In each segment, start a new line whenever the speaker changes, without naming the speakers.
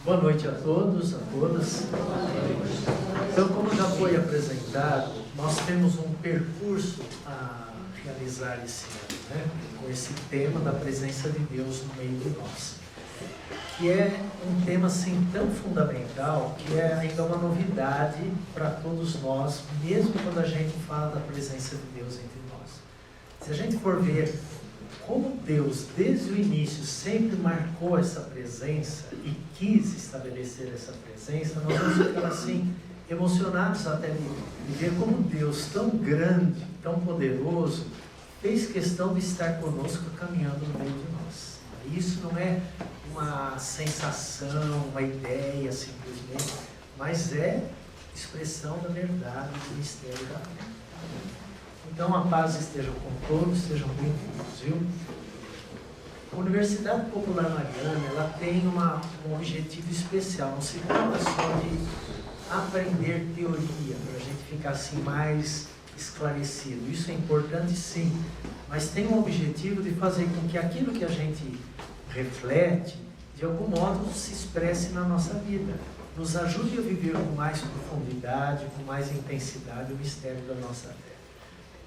Boa noite a todos, a todas. Então, como já foi apresentado, nós temos um percurso a realizar esse ano, né? Com esse tema da presença de Deus no meio de nós, que é um tema assim tão fundamental, que é ainda uma novidade para todos nós, mesmo quando a gente fala da presença de Deus entre nós. Se a gente for ver como Deus, desde o início, sempre marcou essa presença e quis estabelecer essa presença, nós vamos ficar assim, emocionados até de ver como Deus, tão grande, tão poderoso, fez questão de estar conosco caminhando no meio de nós. Isso não é uma sensação, uma ideia simplesmente, mas é expressão da verdade, do mistério da fé. Então a paz esteja com todos, sejam bem-vindos, viu? A Universidade Popular Mariana, ela tem um objetivo especial, não se trata só de aprender teoria, para a gente ficar assim mais esclarecido. Isso é importante sim, mas tem um objetivo de fazer com que aquilo que a gente reflete, de algum modo se expresse na nossa vida, nos ajude a viver com mais profundidade, com mais intensidade o mistério da nossa fé.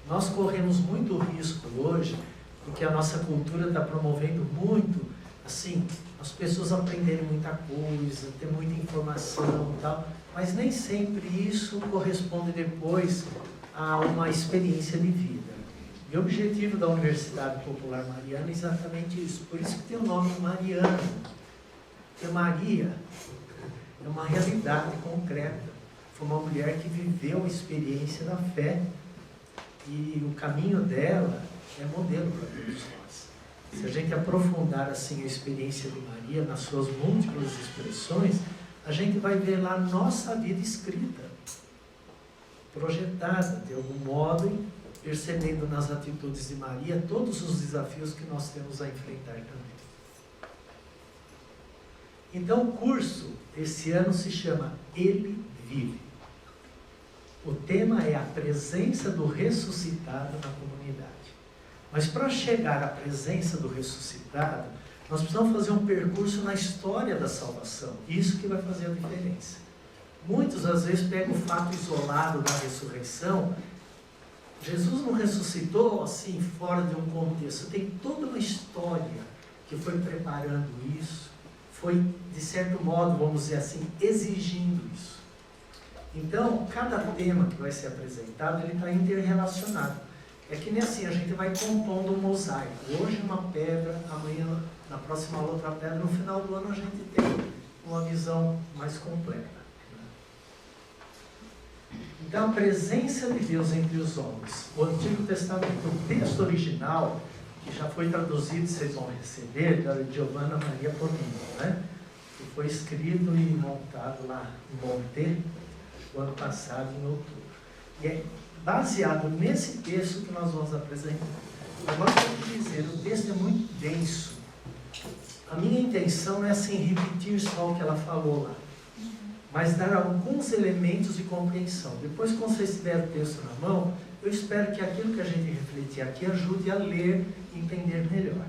Nós corremos muito risco hoje, porque a nossa cultura está promovendo muito, assim, as pessoas aprenderem muita coisa, ter muita informação e tal, mas nem sempre isso corresponde depois a uma experiência de vida. E o objetivo da Universidade Popular Mariana é exatamente isso, por isso que tem o nome Mariana, porque Maria é uma realidade concreta, foi uma mulher que viveu a experiência da fé, e o caminho dela é modelo para todos nós. Se a gente aprofundar assim a experiência de Maria nas suas múltiplas expressões, a gente vai ver lá nossa vida escrita, projetada de algum modo, percebendo nas atitudes de Maria todos os desafios que nós temos a enfrentar também. Então o curso esse ano se chama Ele Vive. O tema é a presença do ressuscitado na comunidade. Mas para chegar à presença do ressuscitado, nós precisamos fazer um percurso na história da salvação. Isso que vai fazer a diferença. Muitos às vezes pegam o fato isolado da ressurreição. Jesus não ressuscitou assim fora de um contexto. Tem toda uma história que foi preparando isso. Foi, de certo modo, vamos dizer assim, exigindo isso. Então, cada tema que vai ser apresentado, ele está interrelacionado. É que nem assim, a gente vai compondo um mosaico. Hoje uma pedra, amanhã, na próxima aula, outra pedra. No final do ano a gente tem uma visão mais completa. Então, a presença de Deus entre os homens. O Antigo Testamento, o texto original, que já foi traduzido, vocês vão receber, da Giovanna Maria Bonino, né? Que foi escrito e montado lá em Monte, o ano passado, em outubro. E é baseado nesse texto que nós vamos apresentar. Agora, eu vou dizer, o texto é muito denso. A minha intenção não é assim repetir só o que ela falou lá, mas dar alguns elementos de compreensão. Depois, quando vocês tiverem o texto na mão, eu espero que aquilo que a gente refletir aqui ajude a ler e entender melhor.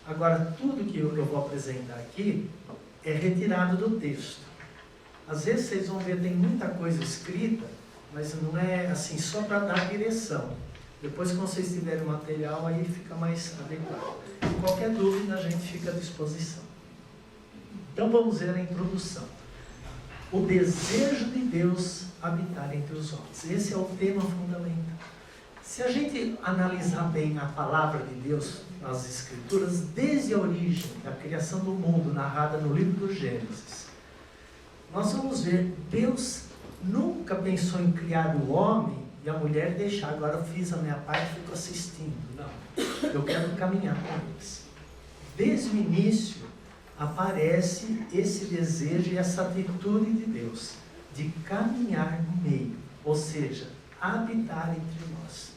Agora, tudo que eu vou apresentar aqui é retirado do texto. Às vezes vocês vão ver, tem muita coisa escrita, mas não é assim, só para dar direção. Depois, quando vocês tiverem o material, aí fica mais adequado. Qualquer dúvida, a gente fica à disposição. Então, vamos ver a introdução. O desejo de Deus habitar entre os homens. Esse é o tema fundamental. Se a gente analisar bem a palavra de Deus nas Escrituras, desde a origem da criação do mundo, narrada no livro do Gênesis, nós vamos ver, Deus nunca pensou em criar o homem e a mulher deixar, agora eu fiz a minha parte e fico assistindo. Não, eu quero caminhar com eles. Desde o início aparece esse desejo e essa atitude de Deus, de caminhar no meio, ou seja, habitar entre nós.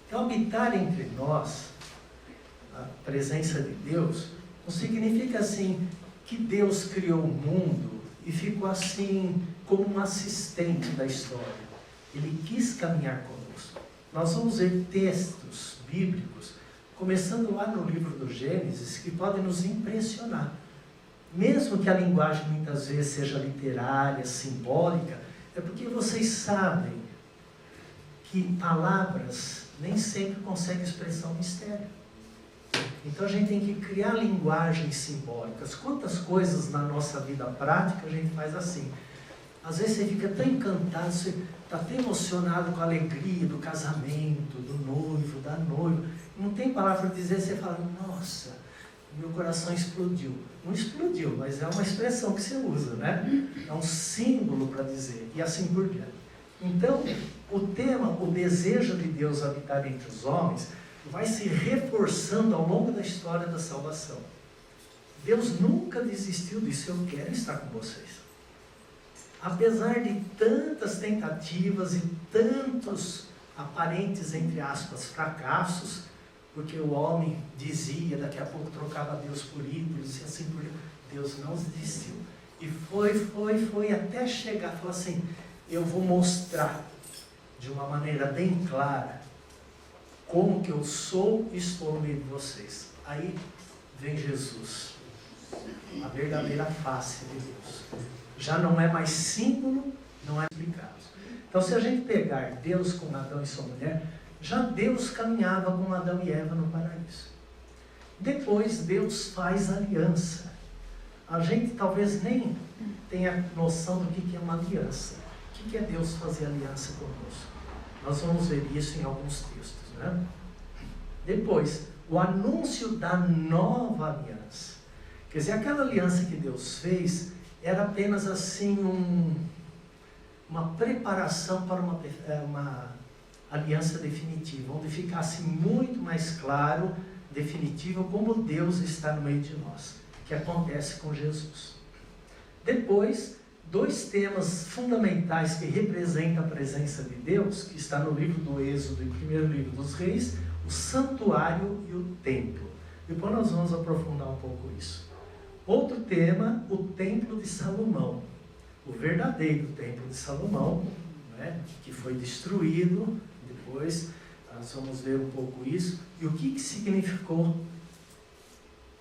Então, habitar entre nós, a presença de Deus, não significa assim que Deus criou o mundo e ficou assim como um assistente da história. Ele quis caminhar conosco. Nós vamos ver textos bíblicos, começando lá no livro do Gênesis, que podem nos impressionar. mesmo que a linguagem muitas vezes seja literária, simbólica, é porque vocês sabem que palavras nem sempre conseguem expressar o mistério. Então a gente tem que criar linguagens simbólicas. Quantas coisas na nossa vida prática a gente faz assim? Às vezes você fica tão encantado, você está tão emocionado com a alegria do casamento, do noivo, da noiva. Não tem palavra para dizer, você fala, nossa, meu coração explodiu. Não explodiu, mas é uma expressão que você usa, né? É um símbolo para dizer, e assim por diante. Então, o tema, o desejo de Deus habitar entre os homens, vai se reforçando ao longo da história da salvação. Deus nunca desistiu disso, eu quero estar com vocês. Apesar de tantas tentativas e tantos aparentes, entre aspas, fracassos, porque o homem dizia, daqui a pouco trocava Deus por ídolos e assim por diante, Deus não desistiu. E foi até chegar, falou assim, eu vou mostrar de uma maneira bem clara como que eu sou e estou no meio de vocês. Aí vem Jesus, a verdadeira face de Deus. Já não é mais símbolo, não é explicado. Então, se a gente pegar Deus com Adão e sua mulher, já Deus caminhava com Adão e Eva no paraíso. Depois, Deus faz aliança. A gente talvez nem tenha noção do que é uma aliança. O que é Deus fazer aliança conosco? Nós vamos ver isso em alguns textos, né? Depois, o anúncio da nova aliança. Quer dizer, aquela aliança que Deus fez era apenas assim uma preparação para uma aliança definitiva, onde ficasse muito mais claro, definitivo, como Deus está no meio de nós, que acontece com Jesus. Depois, dois temas fundamentais que representam a presença de Deus, que está no livro do Êxodo e primeiro livro dos Reis, o santuário e o templo. Depois nós vamos aprofundar um pouco isso. Outro tema, o templo de Salomão, o verdadeiro templo de Salomão, né, que foi destruído. Depois nós vamos ver um pouco isso, e o que significou.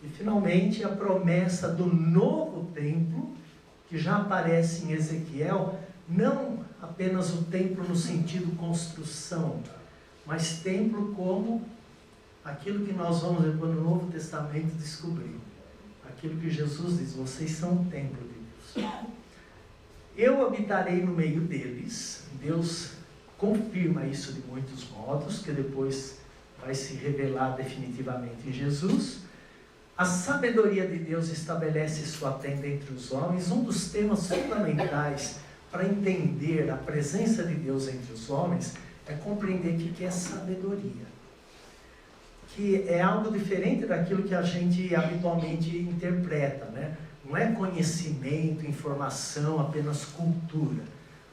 E finalmente a promessa do novo templo, que já aparece em Ezequiel, não apenas o templo no sentido construção, mas templo como aquilo que nós vamos depois no Novo Testamento descobrir. Aquilo que Jesus diz, vocês são o templo de Deus. Eu habitarei no meio deles. Deus confirma isso de muitos modos, que depois vai se revelar definitivamente em Jesus. A sabedoria de Deus estabelece sua tenda entre os homens. Um dos temas fundamentais para entender a presença de Deus entre os homens é compreender o que é sabedoria. Que é algo diferente daquilo que a gente habitualmente interpreta, né? Não é conhecimento, informação, apenas cultura.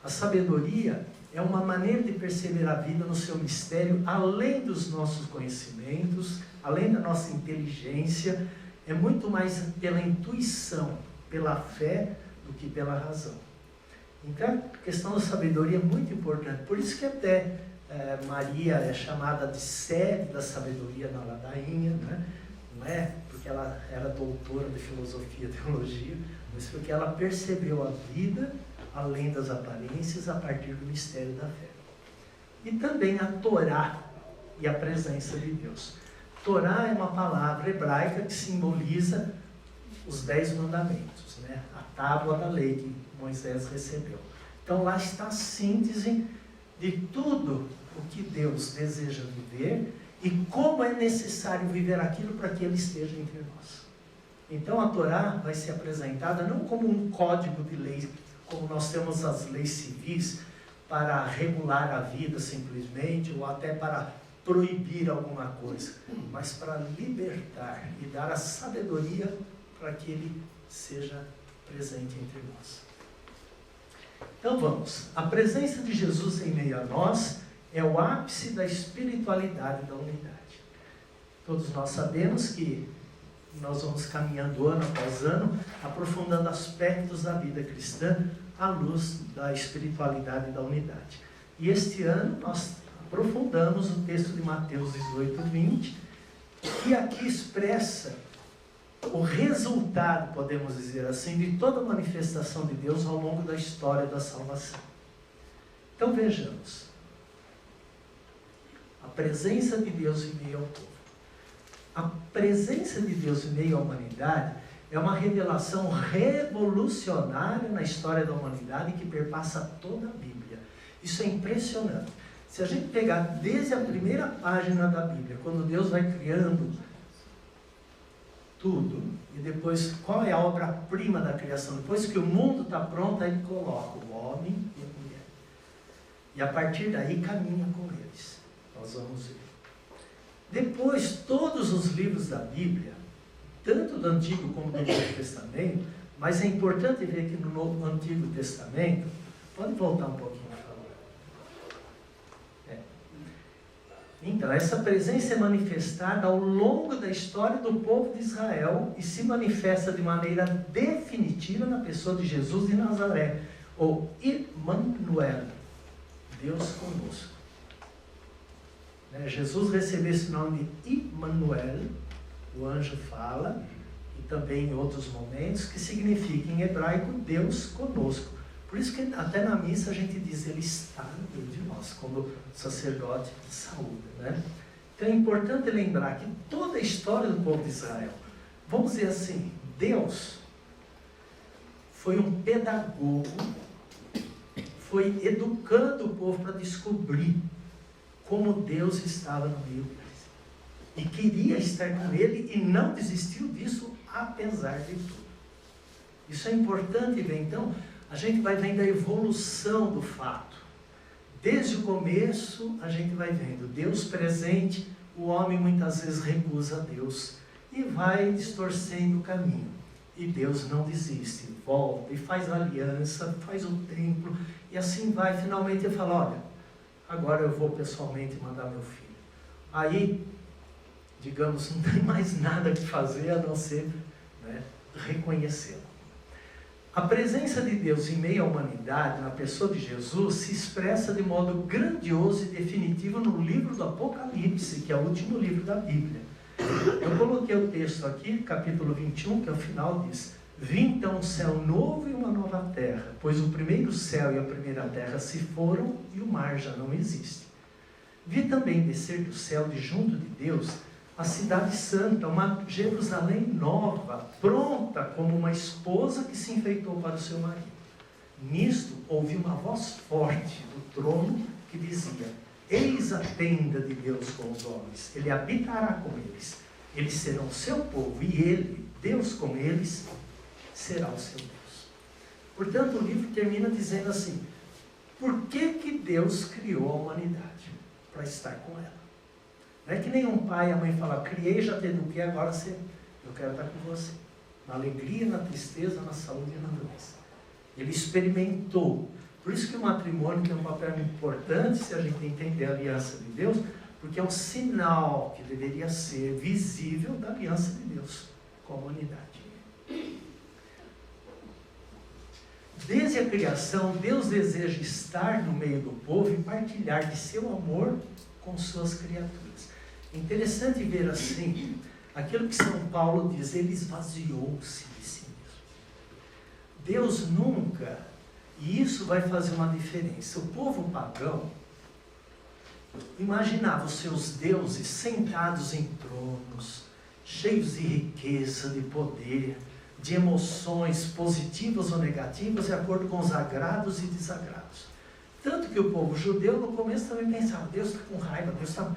A sabedoria é uma maneira de perceber a vida no seu mistério, além dos nossos conhecimentos, além da nossa inteligência, é muito mais pela intuição, pela fé, do que pela razão. Então, a questão da sabedoria é muito importante. Por isso que até Maria é chamada de sede da sabedoria na ladainha, né? Não é porque ela era doutora de filosofia e teologia, mas porque ela percebeu a vida além das aparências a partir do mistério da fé. E também a Torá e a presença de Deus. Torá é uma palavra hebraica que simboliza os 10 mandamentos, né? A tábua da lei que Moisés recebeu. Então lá está a síntese de tudo o que Deus deseja viver e como é necessário viver aquilo para que Ele esteja entre nós. Então a Torá vai ser apresentada não como um código de lei, como nós temos as leis civis, para regular a vida simplesmente, ou até para proibir alguma coisa, mas para libertar e dar a sabedoria para que Ele seja presente entre nós. Então vamos, a presença de Jesus em meio a nós é o ápice da espiritualidade da unidade. Todos nós sabemos que nós vamos caminhando ano após ano, aprofundando aspectos da vida cristã à luz da espiritualidade da unidade. E este ano nós aprofundamos o texto de Mateus 18, 20, que aqui expressa o resultado, podemos dizer assim, de toda a manifestação de Deus ao longo da história da salvação. Então vejamos. A presença de Deus em meio ao povo. A presença de Deus em meio à humanidade é uma revelação revolucionária na história da humanidade que perpassa toda a Bíblia. Isso é impressionante. Se a gente pegar desde a primeira página da Bíblia, quando Deus vai criando tudo, e depois qual é a obra-prima da criação? Depois que o mundo está pronto, aí Ele coloca o homem e a mulher. E a partir daí caminha com eles. Nós vamos ver. Depois, todos os livros da Bíblia, tanto do Antigo como do Novo Testamento, mas é importante ver que no Antigo Testamento, pode voltar um pouquinho, por favor. Então, essa presença é manifestada ao longo da história do povo de Israel e se manifesta de maneira definitiva na pessoa de Jesus de Nazaré, ou Emmanuel, Deus conosco. Jesus recebeu esse nome de Emmanuel, o anjo fala, e também em outros momentos, que significa em hebraico Deus conosco. Por isso que até na missa a gente diz, Ele está no meio de nós, quando o sacerdote saúda, né? Então é importante lembrar que toda a história do povo de Israel, vamos dizer assim, Deus foi um pedagogo, foi educando o povo para descobrir como Deus estava no meio deles. E queria estar com Ele e não desistiu disso, apesar de tudo. Isso é importante ver, então, a gente vai vendo a evolução do fato. Desde o começo, a gente vai vendo Deus presente, o homem muitas vezes recusa a Deus e vai distorcendo o caminho. E Deus não desiste, volta e faz aliança, faz o templo, e assim vai, finalmente ele fala, olha, agora eu vou pessoalmente mandar meu filho. Aí, digamos, não tem mais nada que fazer a não ser, né, reconhecê-lo. A presença de Deus em meio à humanidade, na pessoa de Jesus, se expressa de modo grandioso e definitivo no livro do Apocalipse, que é o último livro da Bíblia. Eu coloquei o texto aqui, capítulo 21, que ao final diz, vi então um céu novo e uma nova terra, pois o primeiro céu e a primeira terra se foram e o mar já não existe. Vi também descer do céu de junto de Deus a cidade santa, uma Jerusalém nova, pronta como uma esposa que se enfeitou para o seu marido. Nisto ouvi uma voz forte do trono que dizia, eis a tenda de Deus com os homens, Ele habitará com eles, eles serão seu povo, e Ele, Deus com eles, será o seu Deus. Portanto, o livro termina dizendo assim, por que Deus criou a humanidade? Para estar com ela. Não é que nem um pai e a mãe falam, criei, já te eduquei, agora eu quero estar com você. Na alegria, na tristeza, na saúde e na doença. Ele experimentou. Por isso que o matrimônio tem um papel importante, se a gente entender a aliança de Deus, porque é um sinal que deveria ser visível da aliança de Deus com a humanidade. Desde a criação, Deus deseja estar no meio do povo e partilhar de seu amor com suas criaturas. Interessante ver assim, aquilo que São Paulo diz, Ele esvaziou-se de si mesmo. Deus nunca, e isso vai fazer uma diferença, o povo pagão imaginava os seus deuses sentados em tronos, cheios de riqueza, de poder, de emoções positivas ou negativas, de acordo com os agrados e desagrados. Tanto que o povo judeu no começo também pensava, Deus está com raiva, Deus está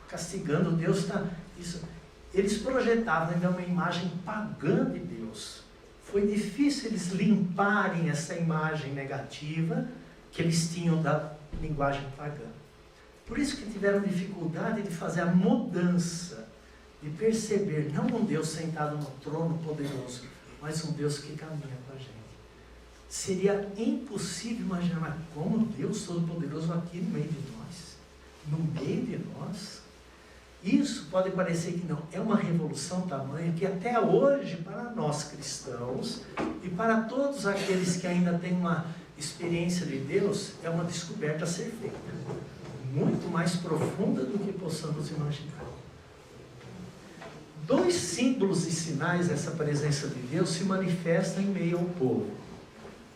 castigando, Deus está... Isso. Eles projetavam ainda uma imagem pagã de Deus. Foi difícil eles limparem essa imagem negativa que eles tinham da linguagem pagã. Por isso que tiveram dificuldade de fazer a mudança, de perceber, não um Deus sentado no trono poderoso, mas um Deus que caminha com a gente. Seria impossível imaginar como Deus Todo-Poderoso aqui no meio de nós. No meio de nós. Isso pode parecer que não. É uma revolução tamanha que até hoje, para nós cristãos, e para todos aqueles que ainda têm uma experiência de Deus, é uma descoberta a ser feita. Muito mais profunda do que possamos imaginar. 2 símbolos e sinais dessa presença de Deus se manifestam em meio ao povo.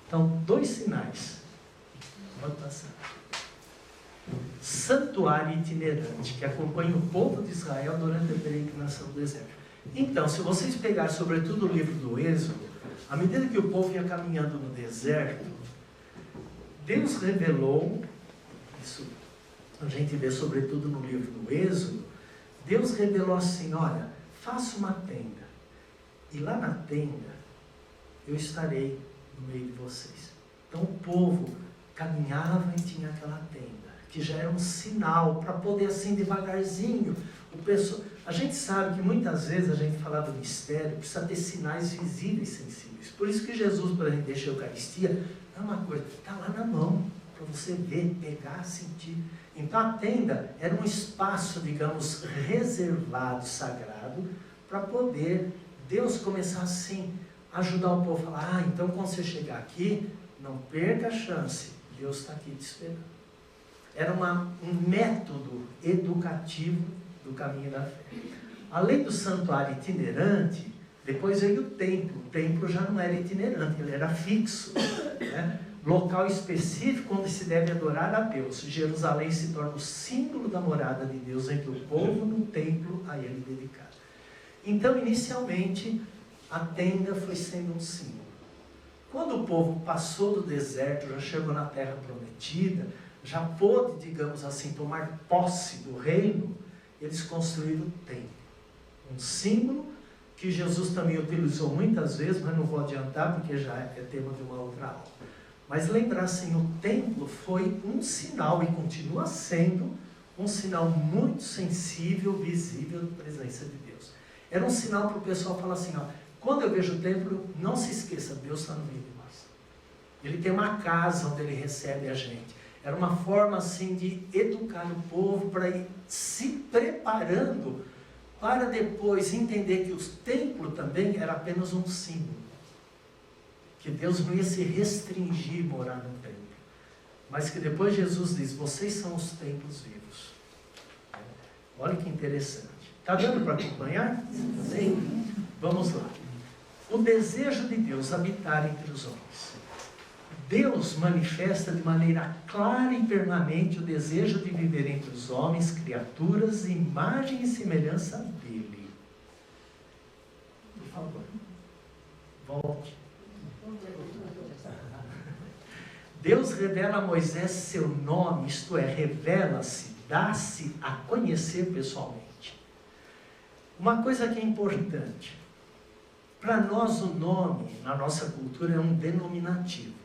Então, 2 sinais. Pode passar. Santuário itinerante, que acompanha o povo de Israel durante a peregrinação do deserto. Então, se vocês pegarem sobretudo o livro do Êxodo, à medida que o povo ia caminhando no deserto, Deus revelou, isso a gente vê sobretudo no livro do Êxodo, Deus revelou assim, olha, faça uma tenda, e lá na tenda eu estarei no meio de vocês. Então o povo caminhava e tinha aquela tenda, que já era um sinal para poder assim devagarzinho. A gente sabe que muitas vezes a gente fala do mistério, precisa ter sinais visíveis e sensíveis. Por isso que Jesus, para a gente deixar a Eucaristia, é uma coisa, está lá na mão, para você ver, pegar, sentir. Então a tenda era um espaço, digamos, reservado, sagrado, para poder Deus começar assim, ajudar o povo a falar, então quando você chegar aqui, não perca a chance, Deus está aqui te esperando. Era um método educativo do caminho da fé. Além do santuário itinerante, depois veio o templo. O templo já não era itinerante, ele era fixo, né? Local específico onde se deve adorar a Deus. Jerusalém se torna o símbolo da morada de Deus entre o povo no templo a ele dedicado. Então, inicialmente, a tenda foi sendo um símbolo. Quando o povo passou do deserto, já chegou na terra prometida, já pôde, digamos assim, tomar posse do reino, eles construíram o templo. Um símbolo que Jesus também utilizou muitas vezes, mas não vou adiantar porque já é tema de uma outra aula. Mas lembrar assim, o templo foi um sinal e continua sendo um sinal muito sensível, visível da presença de Deus. Era um sinal para o pessoal falar assim, ó, quando eu vejo o templo, não se esqueça, Deus está no meio de nós. Ele tem uma casa onde Ele recebe a gente. Era uma forma assim de educar o povo para ir se preparando para depois entender que o templo também era apenas um símbolo. Que Deus não ia se restringir a morar no templo. Mas que depois Jesus diz, vocês são os templos vivos. Olha que interessante. Está dando para acompanhar? Sim. Vamos lá. O desejo de Deus habitar entre os homens. Deus manifesta de maneira clara e permanente o desejo de viver entre os homens, criaturas, imagem e semelhança dele. Por favor, volte. Deus revela a Moisés seu nome, isto é, revela-se, dá-se a conhecer pessoalmente. Uma coisa que é importante, para nós o nome, na nossa cultura, é um denominativo.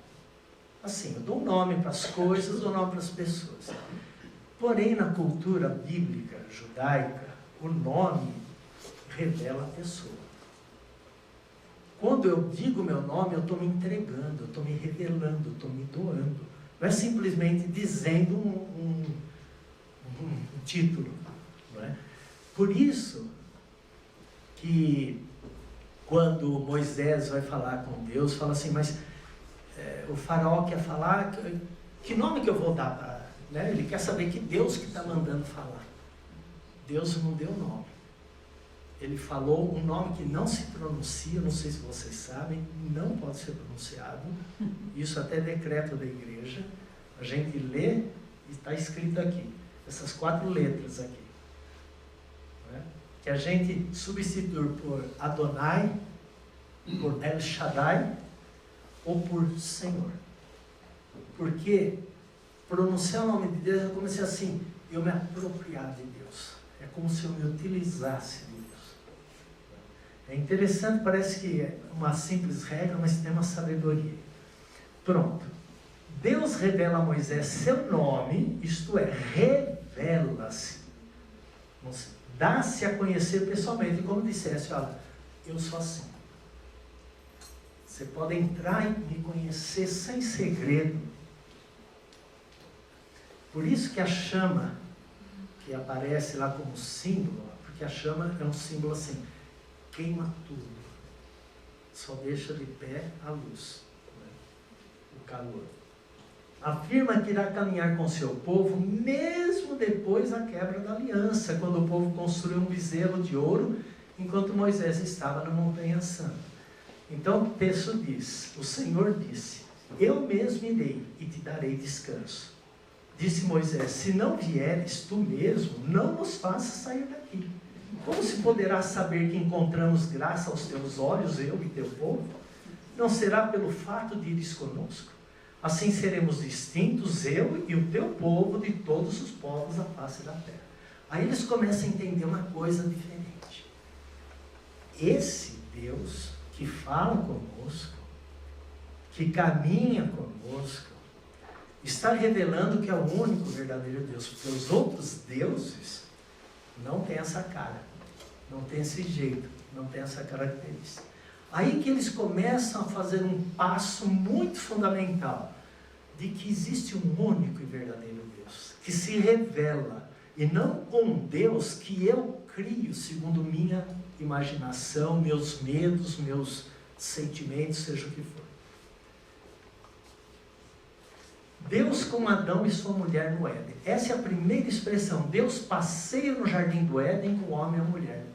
Assim, eu dou nome para as coisas, dou nome para as pessoas. Porém, na cultura bíblica, judaica, o nome revela a pessoa. Quando eu digo meu nome, eu estou me entregando, eu estou me revelando, eu estou me doando. Não é simplesmente dizendo um título. Não é? Por isso que quando Moisés vai falar com Deus, fala assim, mas o faraó quer falar, que nome que eu vou dar para... Né? Ele quer saber que Deus que está mandando falar. Deus não deu nome. Ele falou um nome que não se pronuncia, não sei se vocês sabem, não pode ser pronunciado. Isso até é decreto da igreja. A gente lê e está escrito aqui, essas 4 letras aqui. Né? Que a gente substitui por Adonai, por El Shaddai ou por Senhor. Porque pronunciar o nome de Deus é como se assim, eu me apropriar de Deus. É como se eu me utilizasse de Deus. É interessante, parece que é uma simples regra, mas tem uma sabedoria. Pronto. Deus revela a Moisés seu nome, isto é, revela-se. Dá-se a conhecer pessoalmente, como dissesse, olha, eu sou assim. Você pode entrar e me conhecer sem segredo. Por isso que a chama, que aparece lá como símbolo, porque a chama é um símbolo assim, queima tudo, só deixa de pé a luz, né? O calor. Afirma que irá caminhar com seu povo, mesmo depois da quebra da aliança, quando o povo construiu um bezerro de ouro enquanto Moisés estava na montanha santa. Então o texto diz, o Senhor disse, eu mesmo irei e te darei descanso. Disse Moisés, se não vieres tu mesmo, não nos faças sair daqui. Como se poderá saber que encontramos graça aos teus olhos, eu e teu povo? Não será pelo fato de ires conosco? Assim seremos distintos, eu e o teu povo, de todos os povos da face da terra. Aí eles começam a entender uma coisa diferente. Esse Deus que fala conosco, que caminha conosco, está revelando que é o único verdadeiro Deus, porque os outros deuses não têm essa cara, não têm esse jeito, não têm essa característica. Aí que eles começam a fazer um passo muito fundamental, de que existe um único e verdadeiro Deus, que se revela, e não um Deus que eu crio segundo minha imaginação, meus medos, meus sentimentos, seja o que for. Deus com Adão e sua mulher no Éden. Essa é a primeira expressão. Deus passeia no jardim do Éden com o homem e a mulher.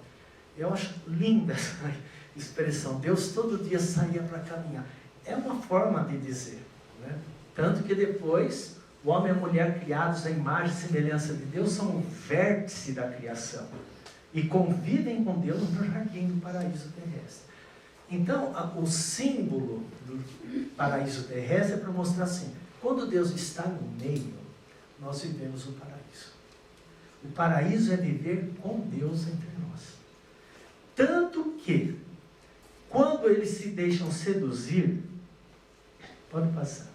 Eu acho linda essa expressão. Deus todo dia saía para caminhar. É uma forma de dizer, né? Tanto que depois, o homem e a mulher criados à imagem e semelhança de Deus são o vértice da criação. E convivem com Deus no jardim do paraíso terrestre. Então, o símbolo do paraíso terrestre é para mostrar assim, quando Deus está no meio, nós vivemos o paraíso. O paraíso é viver com Deus entre nós. Tanto que, quando eles se deixam seduzir, pode passar,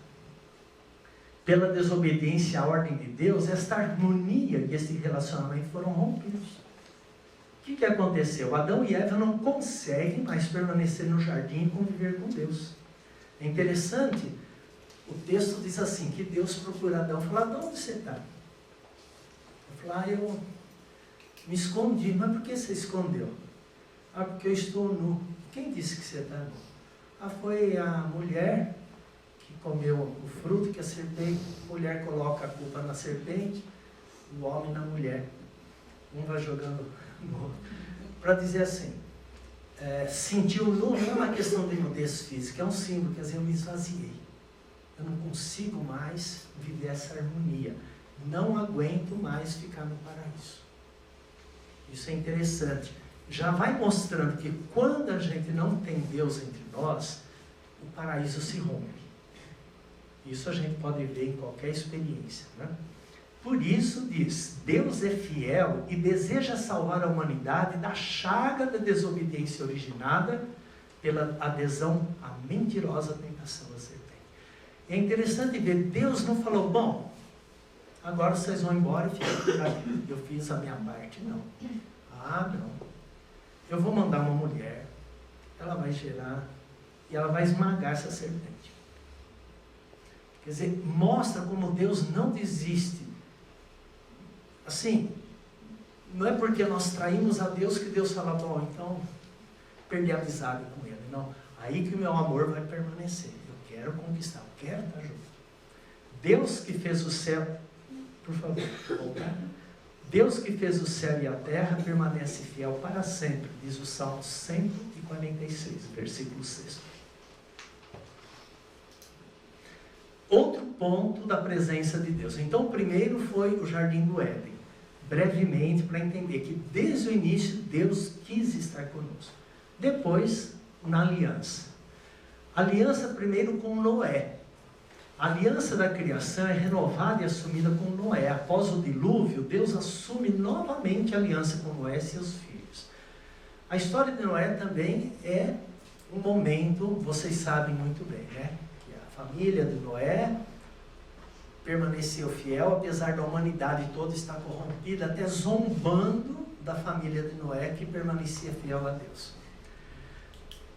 pela desobediência à ordem de Deus, esta harmonia e esse relacionamento foram rompidos. O que aconteceu? Adão e Eva não conseguem mais permanecer no jardim e conviver com Deus. É interessante, o texto diz assim, que Deus procura Adão, fala, Adão, onde você está? Ele fala, eu me escondi. Mas por que você escondeu? Porque eu estou nu. Quem disse que você está nu? Foi a mulher que comeu o fruto que a serpente, a mulher coloca a culpa na serpente, o homem na mulher. Um vai jogando no outro. Para dizer assim, sentir o nu não é uma questão de nudez física, é um símbolo, quer dizer, eu me esvaziei. Eu não consigo mais viver essa harmonia. Não aguento mais ficar no paraíso. Isso é interessante. Já vai mostrando que quando a gente não tem Deus entre nós, o paraíso se rompe. Isso a gente pode ver em qualquer experiência, né? Por isso diz, Deus é fiel e deseja salvar a humanidade da chaga da desobediência originada pela adesão à mentirosa tentação da serpente. É interessante ver, Deus não falou, bom, agora vocês vão embora e ficam por aqui. Eu fiz a minha parte, não. Não. Eu vou mandar uma mulher, ela vai gerar e ela vai esmagar essa serpente. Quer dizer, mostra como Deus não desiste. Assim, não é porque nós traímos a Deus que Deus fala, bom, então perdi a amizade com Ele. Não, aí que o meu amor vai permanecer. Eu quero conquistar, eu quero estar junto. Deus que fez o céu, por favor, voltar. Deus que fez o céu e a terra permanece fiel para sempre, diz o Salmo 146, versículo 6. Outro ponto da presença de Deus. Então, o primeiro foi o Jardim do Éden. Brevemente, para entender que desde o início Deus quis estar conosco. Depois, na aliança. Aliança primeiro com Noé. A aliança da criação é renovada e assumida com Noé. Após o dilúvio, Deus assume novamente a aliança com Noé e seus filhos. A história de Noé também é um momento, vocês sabem muito bem, né? Que a família de Noé permaneceu fiel, apesar da humanidade toda estar corrompida, até zombando da família de Noé, que permanecia fiel a Deus.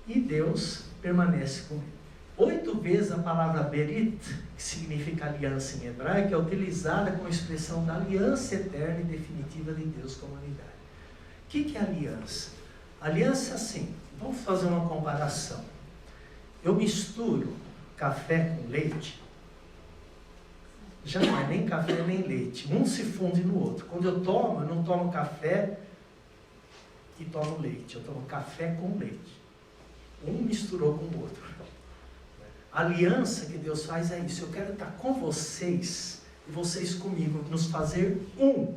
E Deus permanece com ele. 8 vezes a palavra berit, que significa aliança em hebraico, é utilizada como expressão da aliança eterna e definitiva de Deus com a humanidade. O que é aliança? Aliança é assim, vamos fazer uma comparação. Eu misturo café com leite, já não é nem café nem leite, um se funde no outro. Quando eu não tomo café e tomo leite. Eu tomo café com leite. Um misturou com o outro. A aliança que Deus faz é isso. Eu quero estar com vocês e vocês comigo, nos fazer um.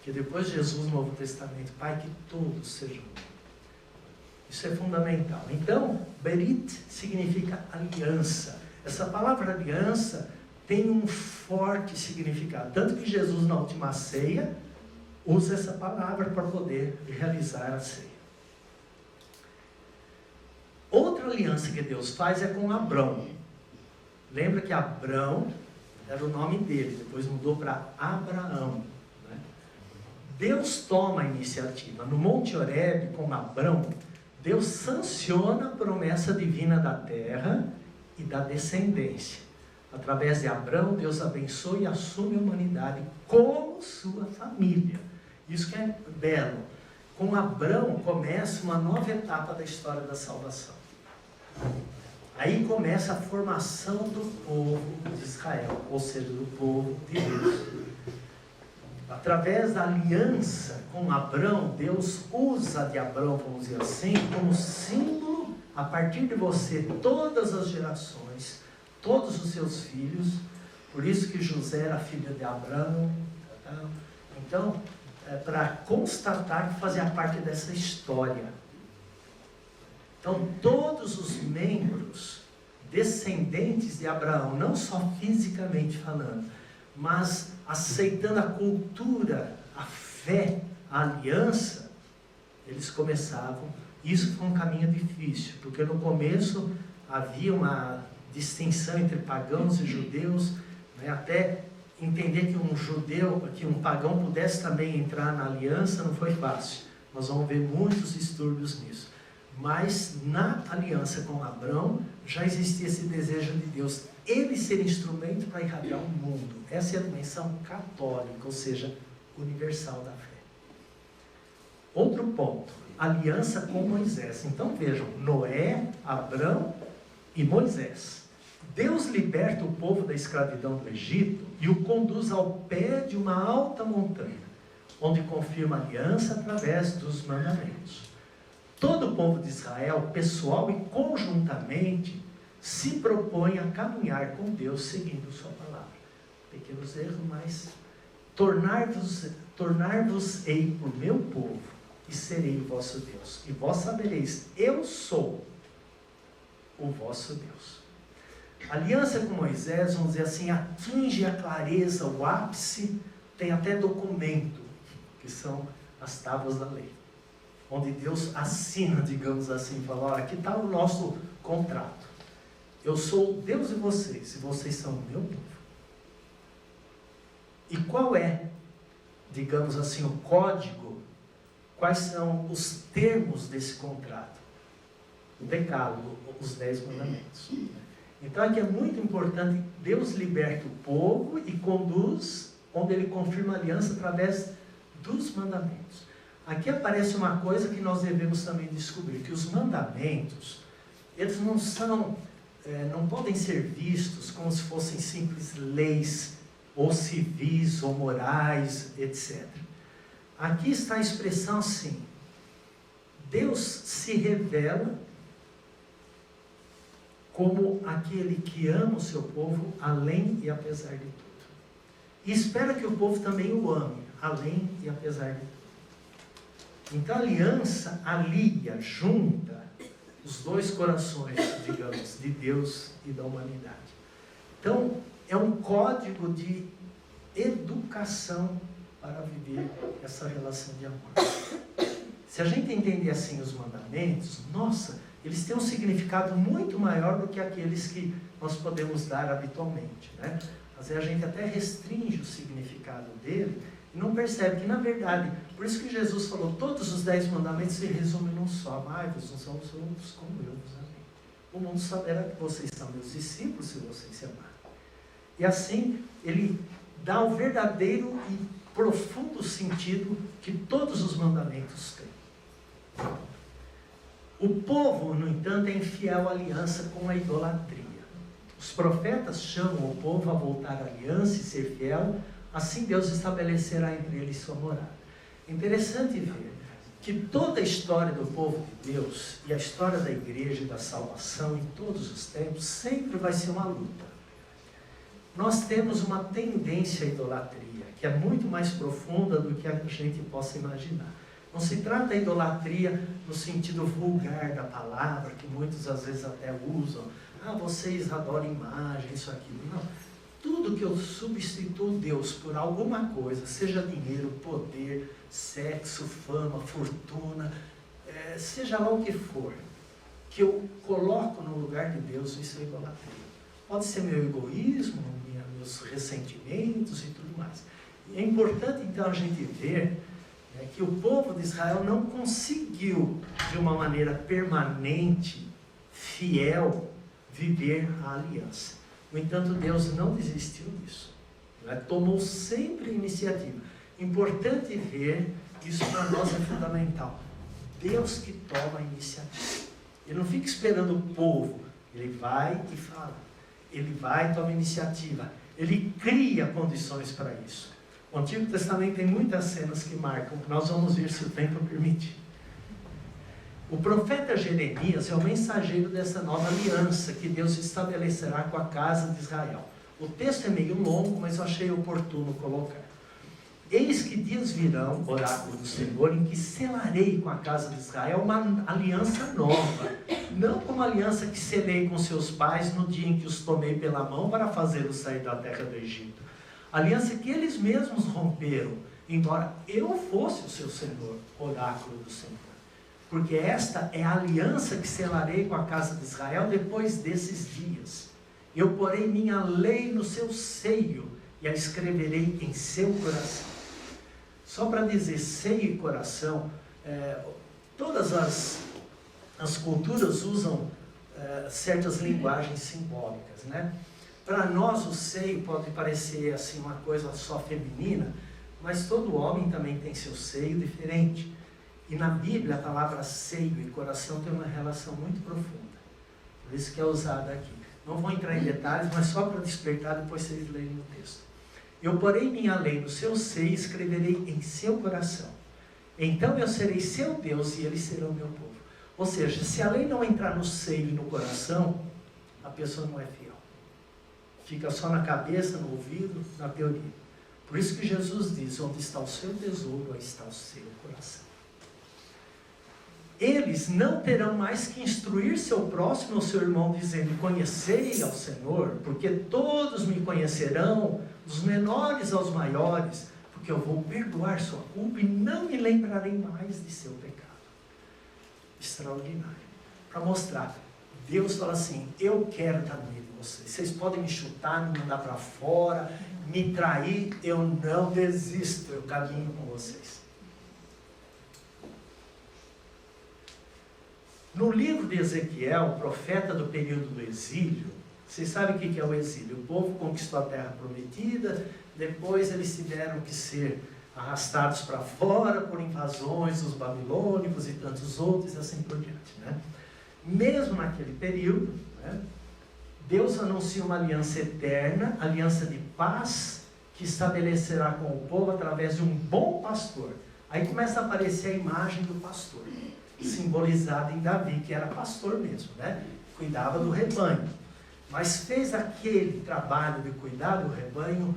Que depois Jesus no Novo Testamento, Pai, que todos sejam um. Isso é fundamental. Então, Berit significa aliança. Essa palavra aliança tem um forte significado. Tanto que Jesus, na última ceia, usa essa palavra para poder realizar a ceia. Outra aliança que Deus faz é com Abrão. Lembra que Abrão era o nome dele, depois mudou para Abraão. Né? Deus toma a iniciativa. No Monte Horebe, com Abrão, Deus sanciona a promessa divina da terra e da descendência. Através de Abrão, Deus abençoa e assume a humanidade como sua família. Isso que é belo. Com Abrão começa uma nova etapa da história da salvação. Aí começa a formação do povo de Israel, ou seja, do povo de Deus. Através da aliança com Abrão, Deus usa de Abrão, vamos dizer assim, como símbolo, a partir de você, todas as gerações, todos os seus filhos. Por isso que José era filho de Abrão. Então, para constatar que fazia parte dessa história. Então, todos os membros descendentes de Abraão, não só fisicamente falando, mas aceitando a cultura, a fé, a aliança, eles começavam. Isso foi um caminho difícil, porque no começo havia uma distinção entre pagãos e judeus, né? Até entender que um judeu, que um pagão pudesse também entrar na aliança não foi fácil. Nós vamos ver muitos distúrbios nisso. Mas na aliança com Abrão já existia esse desejo de Deus, ele ser instrumento para irradiar o mundo. Essa é a dimensão católica, ou seja, universal da fé. Outro ponto, aliança com Moisés. Então vejam, Noé, Abrão e Moisés. Deus liberta o povo da escravidão do Egito e o conduz ao pé de uma alta montanha, onde confirma a aliança através dos mandamentos. Todo o povo de Israel, pessoal e conjuntamente, se propõe a caminhar com Deus seguindo sua palavra. Pequenos erros, mas tornar-vos-ei por meu povo e serei o vosso Deus. E vós sabereis, eu sou o vosso Deus. A aliança com Moisés, vamos dizer assim, atinge a clareza, o ápice, tem até documento, que são as tábuas da lei. Onde Deus assina, digamos assim, fala, olha, aqui está o nosso contrato. Eu sou o Deus de vocês, e vocês são o meu povo. E qual é, digamos assim, o código? Quais são os termos desse contrato? O decálogo, os 10 mandamentos. Então aqui é muito importante, Deus liberta o povo e conduz, onde ele confirma a aliança através dos mandamentos. Aqui aparece uma coisa que nós devemos também descobrir, que os mandamentos, eles não podem ser vistos como se fossem simples leis, ou civis, ou morais, etc. Aqui está a expressão assim, Deus se revela como aquele que ama o seu povo, além e apesar de tudo. E espera que o povo também o ame, além e apesar de tudo. Então a aliança alia, junta os dois corações, digamos, de Deus e da humanidade. Então é um código de educação para viver essa relação de amor. Se a gente entender assim os mandamentos, nossa, eles têm um significado muito maior do que aqueles que nós podemos dar habitualmente, né? Às vezes a gente até restringe o significado dele e não percebe que, na verdade, por isso que Jesus falou, todos os 10 mandamentos se resumem num só, amai-vos uns aos outros como eu vos amei. O mundo saberá que vocês são meus discípulos se vocês se amarem. E assim, ele dá o verdadeiro e profundo sentido que todos os mandamentos têm. O povo, no entanto, é infiel à aliança com a idolatria. Os profetas chamam o povo a voltar à aliança e ser fiel, assim Deus estabelecerá entre eles sua morada. Interessante ver que toda a história do povo de Deus e a história da igreja e da salvação em todos os tempos sempre vai ser uma luta. Nós temos uma tendência à idolatria, que é muito mais profunda do que a gente possa imaginar. Não se trata da idolatria no sentido vulgar da palavra, que muitos às vezes até usam. Vocês adoram imagem, isso, aquilo. Não. Tudo que eu substituo Deus por alguma coisa, seja dinheiro, poder, sexo, fama, fortuna, seja lá o que for, que eu coloco no lugar de Deus, isso é idolatria. Pode ser meu egoísmo, meus ressentimentos e tudo mais. E é importante então a gente ver que o povo de Israel não conseguiu, de uma maneira permanente, fiel, viver a aliança. No entanto, Deus não desistiu disso. Tomou sempre a iniciativa. Importante ver, isso para nós é fundamental. Deus que toma a iniciativa. Ele não fica esperando o povo. Ele vai e fala. Ele vai e toma a iniciativa. Ele cria condições para isso. O Antigo Testamento tem muitas cenas que marcam. Nós vamos ver se o tempo permite. O profeta Jeremias é o mensageiro dessa nova aliança que Deus estabelecerá com a casa de Israel. O texto é meio longo, mas eu achei oportuno colocar. Eis que dias virão, oráculo do Senhor, em que selarei com a casa de Israel uma aliança nova. Não como a aliança que selei com seus pais no dia em que os tomei pela mão para fazê-los sair da terra do Egito. Aliança que eles mesmos romperam, embora eu fosse o seu Senhor, oráculo do Senhor. Porque esta é a aliança que selarei com a casa de Israel depois desses dias. Eu porei minha lei no seu seio e a escreverei em seu coração. Só para dizer seio e coração, todas as culturas usam certas linguagens simbólicas, né? Para nós o seio pode parecer assim uma coisa só feminina, mas todo homem também tem seu seio diferente. E na Bíblia a palavra seio e coração tem uma relação muito profunda. Por isso que é usada aqui. Não vou entrar em detalhes, mas só para despertar, depois vocês leem no texto. Eu porei minha lei no seu seio e escreverei em seu coração. Então eu serei seu Deus e eles serão meu povo. Ou seja, se a lei não entrar no seio e no coração, a pessoa não é fiel. Fica só na cabeça, no ouvido, na teoria. Por isso que Jesus diz, onde está o seu tesouro, aí está o seu coração. Eles não terão mais que instruir seu próximo ou seu irmão, dizendo, conhecei ao Senhor, porque todos me conhecerão, dos menores aos maiores, porque eu vou perdoar sua culpa e não me lembrarei mais de seu pecado. Extraordinário. Para mostrar, Deus fala assim, eu quero estar no meio de vocês. Vocês podem me chutar, me mandar para fora, me trair, eu não desisto, eu caminho com vocês. No livro de Ezequiel, profeta do período do exílio, vocês sabem o que é o exílio? O povo conquistou a terra prometida, depois eles tiveram que ser arrastados para fora por invasões dos babilônicos e tantos outros, e assim por diante, né? Mesmo naquele período, né, Deus anuncia uma aliança eterna, aliança de paz, que estabelecerá com o povo através de um bom pastor. Aí começa a aparecer a imagem do pastor, simbolizada em Davi, que era pastor mesmo, né? Cuidava do rebanho, mas fez aquele trabalho de cuidar do rebanho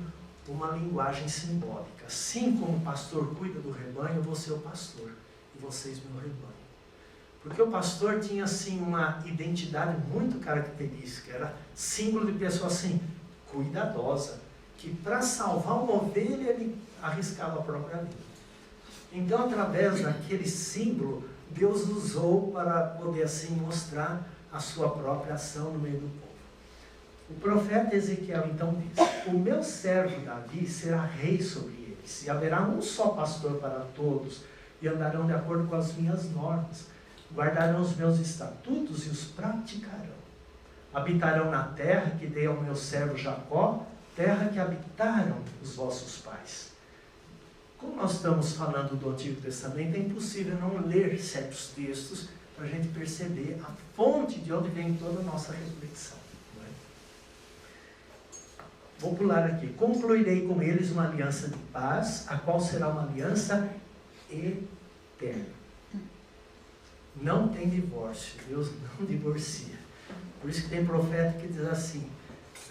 uma linguagem simbólica. Assim como o pastor cuida do rebanho, eu vou ser o pastor, e vocês meu rebanho. Porque o pastor tinha assim uma identidade muito característica, era símbolo de pessoa assim, cuidadosa, que para salvar uma ovelha ele arriscava a própria vida. Então, através daquele símbolo, Deus usou para poder assim mostrar a sua própria ação no meio do povo. O profeta Ezequiel então diz, o meu servo Davi será rei sobre eles, e haverá um só pastor para todos, e andarão de acordo com as minhas normas, guardarão os meus estatutos e os praticarão. Habitarão na terra que dei ao meu servo Jacó, terra que habitaram os vossos pais. Como nós estamos falando do Antigo Testamento, é impossível não ler certos textos para a gente perceber a fonte de onde vem toda a nossa reflexão. Não é? Vou pular aqui. Concluirei com eles uma aliança de paz, a qual será uma aliança eterno. Não tem divórcio, Deus não divorcia. Por isso que tem profeta que diz assim,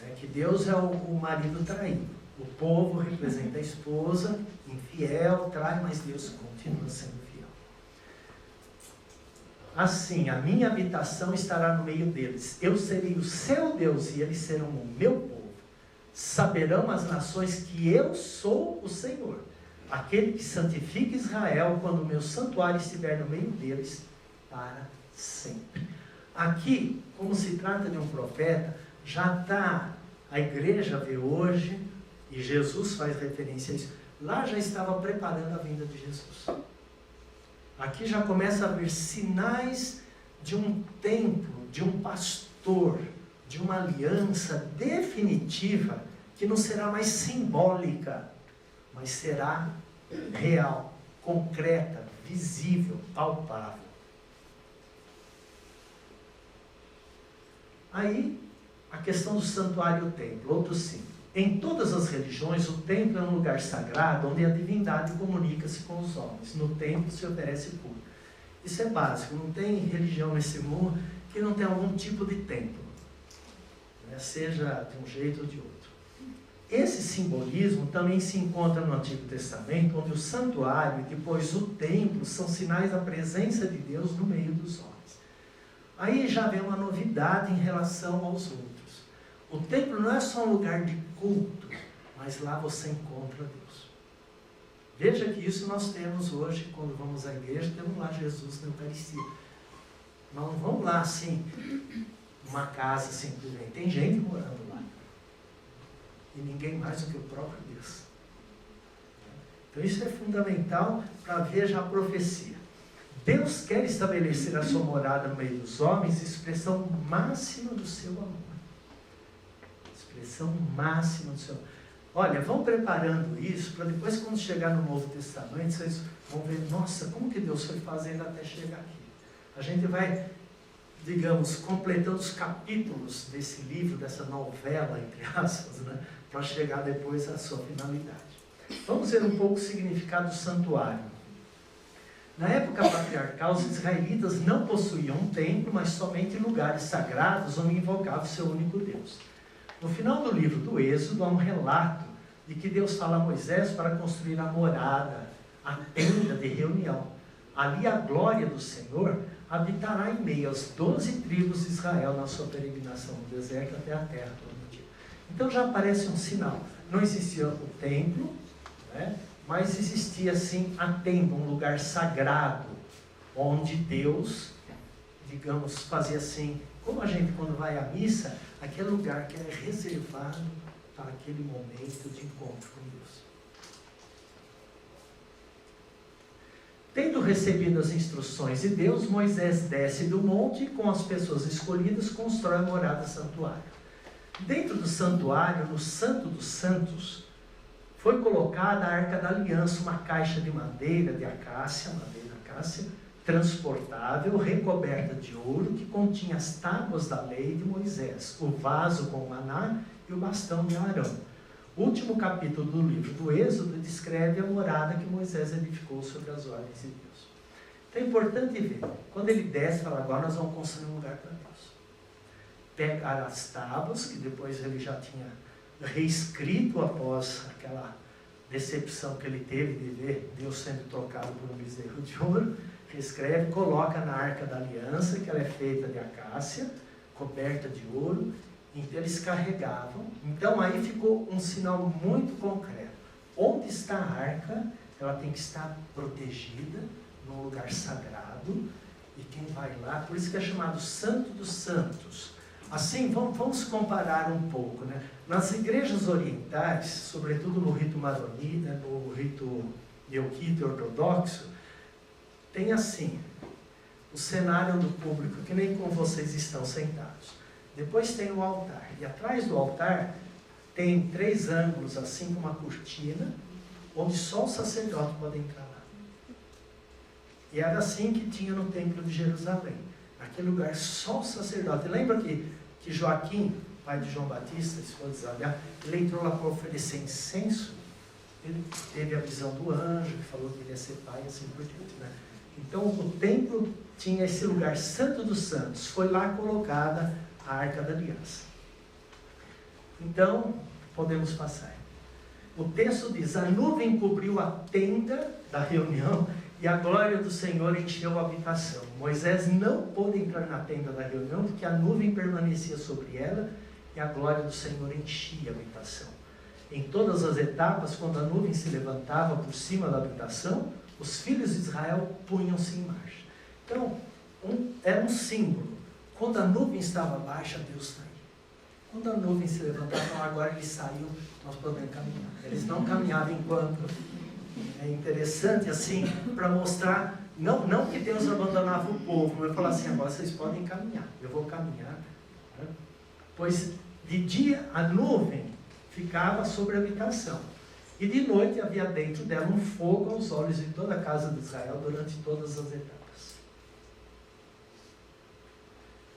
né, que Deus é o marido traído. O povo representa a esposa, infiel, trai, mas Deus continua sendo fiel. Assim, a minha habitação estará no meio deles. Eu serei o seu Deus e eles serão o meu povo. Saberão as nações que eu sou o Senhor, aquele que santifica Israel, quando o meu santuário estiver no meio deles, para sempre. Aqui, como se trata de um profeta, já está, a igreja vê hoje, e Jesus faz referência a isso, lá já estava preparando a vinda de Jesus. Aqui já começa a haver sinais de um templo, de um pastor, de uma aliança definitiva, que não será mais simbólica, mas será real, concreta, visível, palpável. Aí, a questão do santuário e o templo, outro sim. Em todas as religiões, o templo é um lugar sagrado onde a divindade comunica-se com os homens. No templo se oferece culto. Isso é básico, não tem religião nesse mundo que não tem algum tipo de templo, né? Seja de um jeito ou de outro. Esse simbolismo também se encontra no Antigo Testamento, onde o santuário e depois o templo são sinais da presença de Deus no meio dos homens. Aí já vem uma novidade em relação aos outros. O templo não é só um lugar de culto, mas lá você encontra Deus. Veja que isso nós temos hoje, quando vamos à igreja, temos lá Jesus na Eucaristia. Mas não vamos lá assim, uma casa simplesmente. Tem gente morando lá. E ninguém mais do que o próprio Deus. Então isso é fundamental para ver já a profecia. Deus quer estabelecer a sua morada no meio dos homens, expressão máxima do seu amor. Expressão máxima do seu amor. Olha, vão preparando isso para depois, quando chegar no Novo Testamento, vocês vão ver, nossa, como que Deus foi fazendo até chegar aqui. A gente vai, digamos, completando os capítulos desse livro, dessa novela, entre aspas, né, para chegar depois à sua finalidade. Vamos ver um pouco o significado do santuário. Na época patriarcal, os israelitas não possuíam um templo, mas somente lugares sagrados onde invocavam o seu único Deus. No final do livro do Êxodo, há um relato de que Deus fala a Moisés para construir a morada, a tenda de reunião. Ali a glória do Senhor habitará em meio às 12 tribos de Israel na sua peregrinação no deserto até a terra prometida. Então já aparece um sinal. Não existia o templo, né? Mas existia sim a tenda, um lugar sagrado, onde Deus, digamos, fazia assim, como a gente quando vai à missa, aquele lugar que é reservado para aquele momento de encontro com Deus. Tendo recebido as instruções de Deus, Moisés desce do monte e com as pessoas escolhidas constrói a morada santuário. Dentro do santuário, no Santo dos Santos, foi colocada a Arca da Aliança, uma caixa de madeira de acácia, transportável, recoberta de ouro, que continha as tábuas da lei de Moisés, o vaso com o maná e o bastão de Arão. O último capítulo do livro do Êxodo descreve a morada que Moisés edificou sobre as ordens de Deus. Então é importante ver, quando ele desce, fala, agora nós vamos construir um lugar para Deus. Pegar as tábuas, que depois ele já tinha reescrito após aquela decepção que ele teve de ver Deus sendo trocado por um bezerro de ouro, reescreve, coloca na Arca da Aliança, que ela é feita de acácia, coberta de ouro. Então eles carregavam. Então aí ficou um sinal muito concreto. Onde está a arca, ela tem que estar protegida, num lugar sagrado, e quem vai lá, por isso que é chamado Santo dos Santos. Assim, vamos comparar um pouco, né? Nas igrejas orientais, sobretudo no rito maronita, no rito melquita ortodoxo, tem assim, o cenário do público, que nem como vocês estão sentados. Depois tem o altar, e atrás do altar tem 3 ângulos, assim como uma cortina, onde só o sacerdote pode entrar lá. E era assim que tinha no templo de Jerusalém. Naquele lugar só o sacerdote. Lembra que Joaquim, pai de João Batista, esposa de Isabel, ele entrou lá para oferecer incenso? ele teve a visão do anjo, que falou que ele ia ser pai e assim por diante, né? Então o templo tinha esse lugar santo dos santos, foi lá colocada a Arca da Aliança. Então, podemos passar. O texto diz: a nuvem cobriu a tenda da reunião e a glória do Senhor encheu a habitação. Moisés não pôde entrar na tenda da reunião porque a nuvem permanecia sobre ela e a glória do Senhor enchia a habitação. Em todas as etapas, quando a nuvem se levantava por cima da habitação, os filhos de Israel punham-se em marcha. Então, era um símbolo. Quando a nuvem estava baixa, Deus saía. Quando a nuvem se levantava, então agora ele saiu, nós podemos caminhar. Eles não caminhavam enquanto. É interessante assim, para mostrar, não que Deus abandonava o povo, mas falar assim: agora vocês podem caminhar, eu vou caminhar. Né? Pois de dia a nuvem ficava sobre a habitação, e de noite havia dentro dela um fogo aos olhos de toda a casa de Israel durante todas as etapas.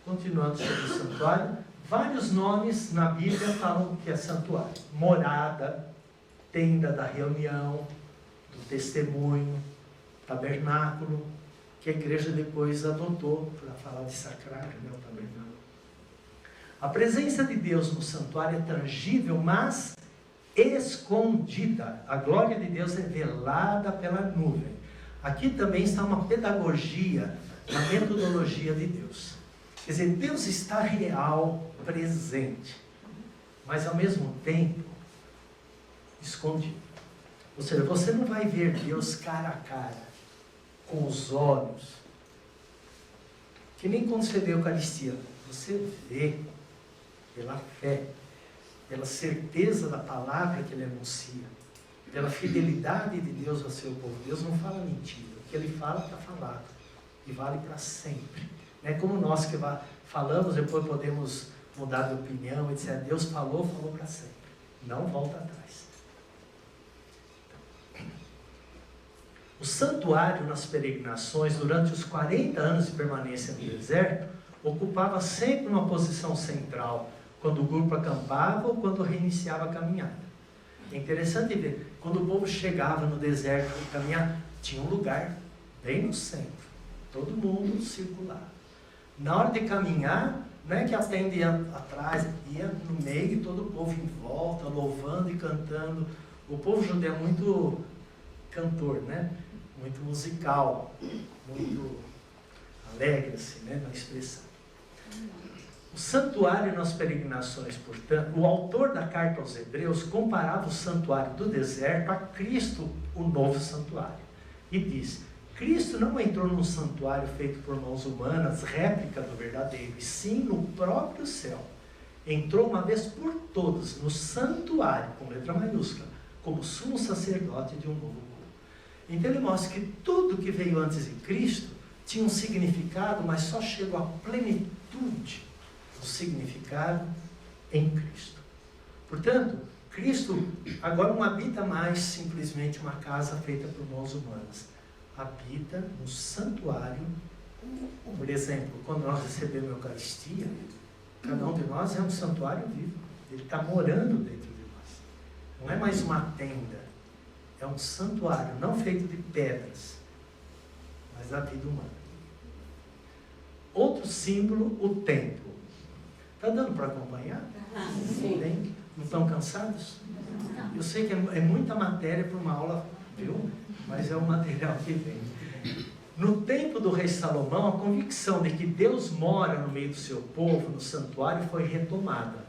Continuando sobre o santuário, vários nomes na Bíblia falam que é santuário: morada, tenda da reunião, do testemunho, tabernáculo, que a igreja depois adotou para falar de sacrário, né, o tabernáculo. A presença de Deus no santuário é tangível, mas escondida. A glória de Deus é velada pela nuvem. Aqui também está uma pedagogia, uma metodologia de Deus. Quer dizer, Deus está real, presente, mas ao mesmo tempo escondido. Ou seja, você não vai ver Deus cara a cara, com os olhos, que nem quando você vê a Eucaristia. Você vê pela fé, pela certeza da palavra que Ele anuncia, pela fidelidade de Deus ao seu povo. Deus não fala mentira, o que Ele fala está falado, e vale para sempre. Não é como nós que falamos, depois podemos mudar de opinião, etc. Deus falou para sempre, não volta atrás. O santuário nas peregrinações, durante os 40 anos de permanência no deserto, ocupava sempre uma posição central, quando o grupo acampava ou quando reiniciava a caminhada. É interessante ver, quando o povo chegava no deserto para caminhar, tinha um lugar bem no centro, todo mundo circulava. Na hora de caminhar, não é que a tenda ia atrás, ia no meio, todo o povo em volta, louvando e cantando. O povo judeu é muito cantor, né? Muito musical, muito alegre, assim, né? Na expressão. O santuário nas peregrinações, portanto, o autor da carta aos Hebreus comparava o santuário do deserto a Cristo, o novo santuário. E diz: Cristo não entrou num santuário feito por mãos humanas, réplica do verdadeiro, e sim no próprio céu. Entrou uma vez por todas no santuário, com letra maiúscula, como sumo sacerdote de um novo povo. Então ele mostra que tudo que veio antes de Cristo tinha um significado, mas só chegou à plenitude do significado em Cristo. Portanto, Cristo agora não habita mais simplesmente uma casa feita por mãos humanas. Habita no santuário. Por exemplo, quando nós recebemos a Eucaristia, cada um de nós é um santuário vivo. Ele está morando dentro de nós. Não é mais uma tenda. É um santuário, não feito de pedras, mas da vida humana. Outro símbolo, o templo. Está dando para acompanhar? Sim. Não estão cansados? Eu sei que é muita matéria para uma aula, viu? Mas é o material que vem. No tempo do rei Salomão, a convicção de que Deus mora no meio do seu povo, no santuário, foi retomada.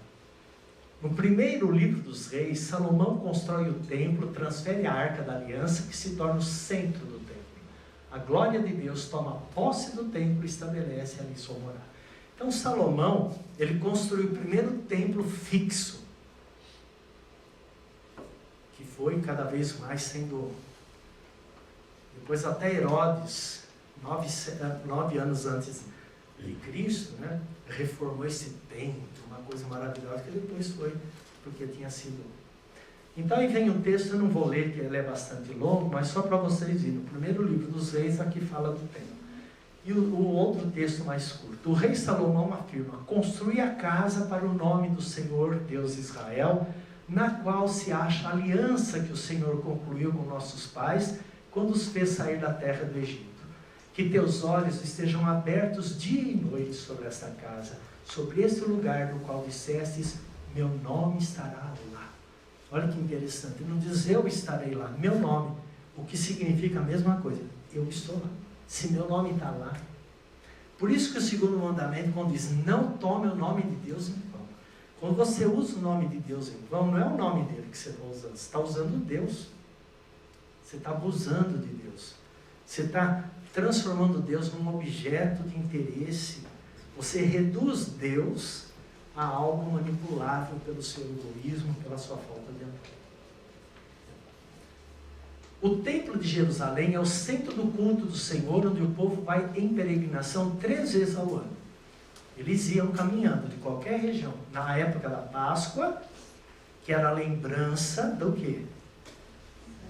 No primeiro livro dos reis, Salomão constrói o templo, transfere a Arca da Aliança, que se torna o centro do templo. A glória de Deus toma posse do templo e estabelece ali sua morada. Então Salomão, ele construiu o primeiro templo fixo, que foi cada vez mais sendo... Depois até Herodes, 9 anos antes de Cristo, né, reformou esse templo, uma coisa maravilhosa, que depois foi, porque tinha sido... Então aí vem o texto, eu não vou ler, que ele é bastante longo, mas só para vocês verem. No primeiro livro dos reis, aqui fala do templo. E o outro texto mais curto. O rei Salomão afirma: construí a casa para o nome do Senhor, Deus de Israel, na qual se acha a aliança que o Senhor concluiu com nossos pais, quando os fez sair da terra do Egito. Que teus olhos estejam abertos dia e noite sobre esta casa, sobre este lugar no qual dissestes, meu nome estará lá. Olha que interessante, não diz eu estarei lá, meu nome, o que significa a mesma coisa, eu estou lá, se meu nome está lá. Por isso que o segundo mandamento, quando diz, não tome o nome de Deus em vão. Quando você usa o nome de Deus em vão, não é o nome dele que você está usando, você está usando Deus. Você está abusando de Deus. Você está transformando Deus num objeto de interesse. Você reduz Deus a algo manipulável pelo seu egoísmo, pela sua falta de amor. O templo de Jerusalém é o centro do culto do Senhor, onde o povo vai em peregrinação 3 vezes ao ano. Eles iam caminhando de qualquer região. Na época da Páscoa, que era a lembrança do quê?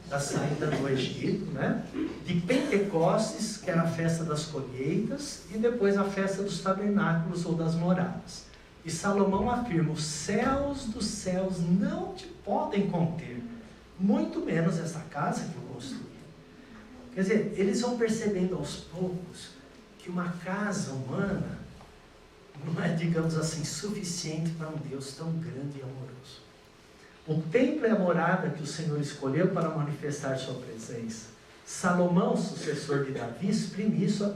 Da saída do Egito, né? De Pentecostes, que era a festa das colheitas, e depois a festa dos tabernáculos ou das moradas. E Salomão afirma, os céus dos céus não te podem conter, muito menos essa casa que eu construí. Quer dizer, eles vão percebendo aos poucos que uma casa humana não é, digamos assim, suficiente para um Deus tão grande e amoroso. O templo é a morada que o Senhor escolheu para manifestar sua presença. Salomão, sucessor de Davi, exprime isso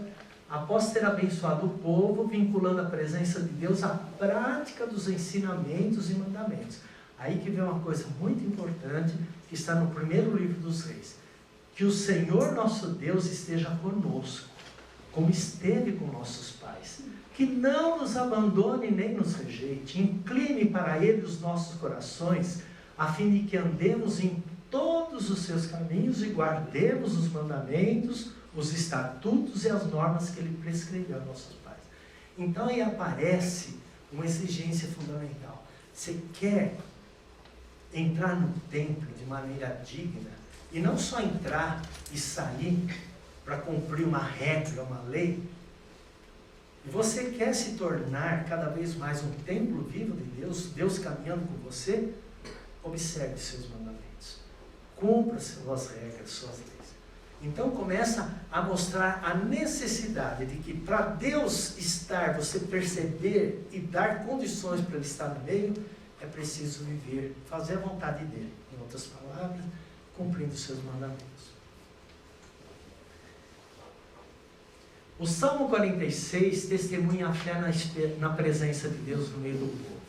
após ter abençoado o povo, vinculando a presença de Deus à prática dos ensinamentos e mandamentos. Aí que vem uma coisa muito importante, que está no primeiro livro dos Reis. Que o Senhor nosso Deus esteja conosco, como esteve com nossos pais. Que não nos abandone nem nos rejeite. Incline para Ele os nossos corações, a fim de que andemos em todos os seus caminhos e guardemos os mandamentos, os estatutos e as normas que Ele prescreveu a nossos pais. Então aí aparece uma exigência fundamental. Você quer entrar no templo de maneira digna, e não só entrar e sair para cumprir uma regra, uma lei, e você quer se tornar cada vez mais um templo vivo de Deus, Deus caminhando com você, observe seus mandamentos, cumpra suas regras, suas leis. Então começa a mostrar a necessidade de que para Deus estar, você perceber e dar condições para Ele estar no meio, é preciso viver, fazer a vontade dEle. Em outras palavras, cumprindo seus mandamentos. O Salmo 46 testemunha a fé na presença de Deus no meio do povo.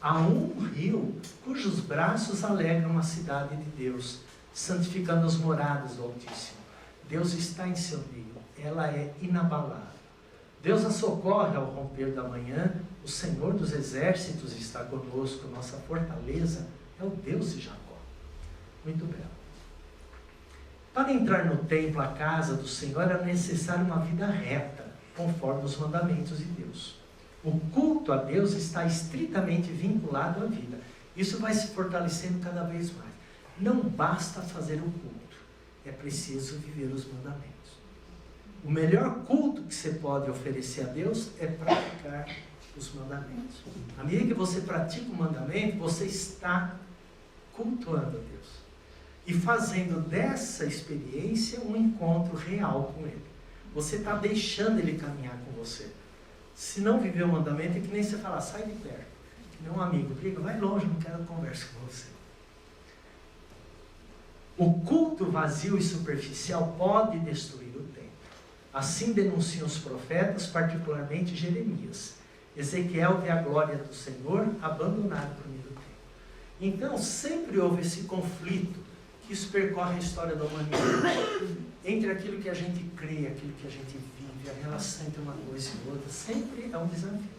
Há um rio cujos braços alegram a cidade de Deus, santificando as moradas do Altíssimo. Deus está em seu meio, ela é inabalável. Deus a socorre ao romper da manhã, o Senhor dos exércitos está conosco, nossa fortaleza é o Deus de Jacó. Muito belo. Para entrar no templo, a casa do Senhor, era necessário uma vida reta, conforme os mandamentos de Deus. O culto a Deus está estritamente vinculado à vida. Isso vai se fortalecendo cada vez mais. Não basta fazer o culto, é preciso viver os mandamentos. O melhor culto que você pode oferecer a Deus é praticar os mandamentos. À medida que você pratica o mandamento, você está cultuando a Deus. E fazendo dessa experiência um encontro real com Ele. Você está deixando Ele caminhar com você. Se não viver o mandamento, é que nem você falar, sai de perto. Que nem um amigo, liga, vai longe, não quero conversa com você. O culto vazio e superficial pode destruir o templo. Assim denunciam os profetas, particularmente Jeremias. Ezequiel vê a glória do Senhor abandonada por meio do templo. Então, sempre houve esse conflito. Isso percorre a história da humanidade, entre aquilo que a gente crê, aquilo que a gente vive, a relação entre uma coisa e outra, sempre é um desafio.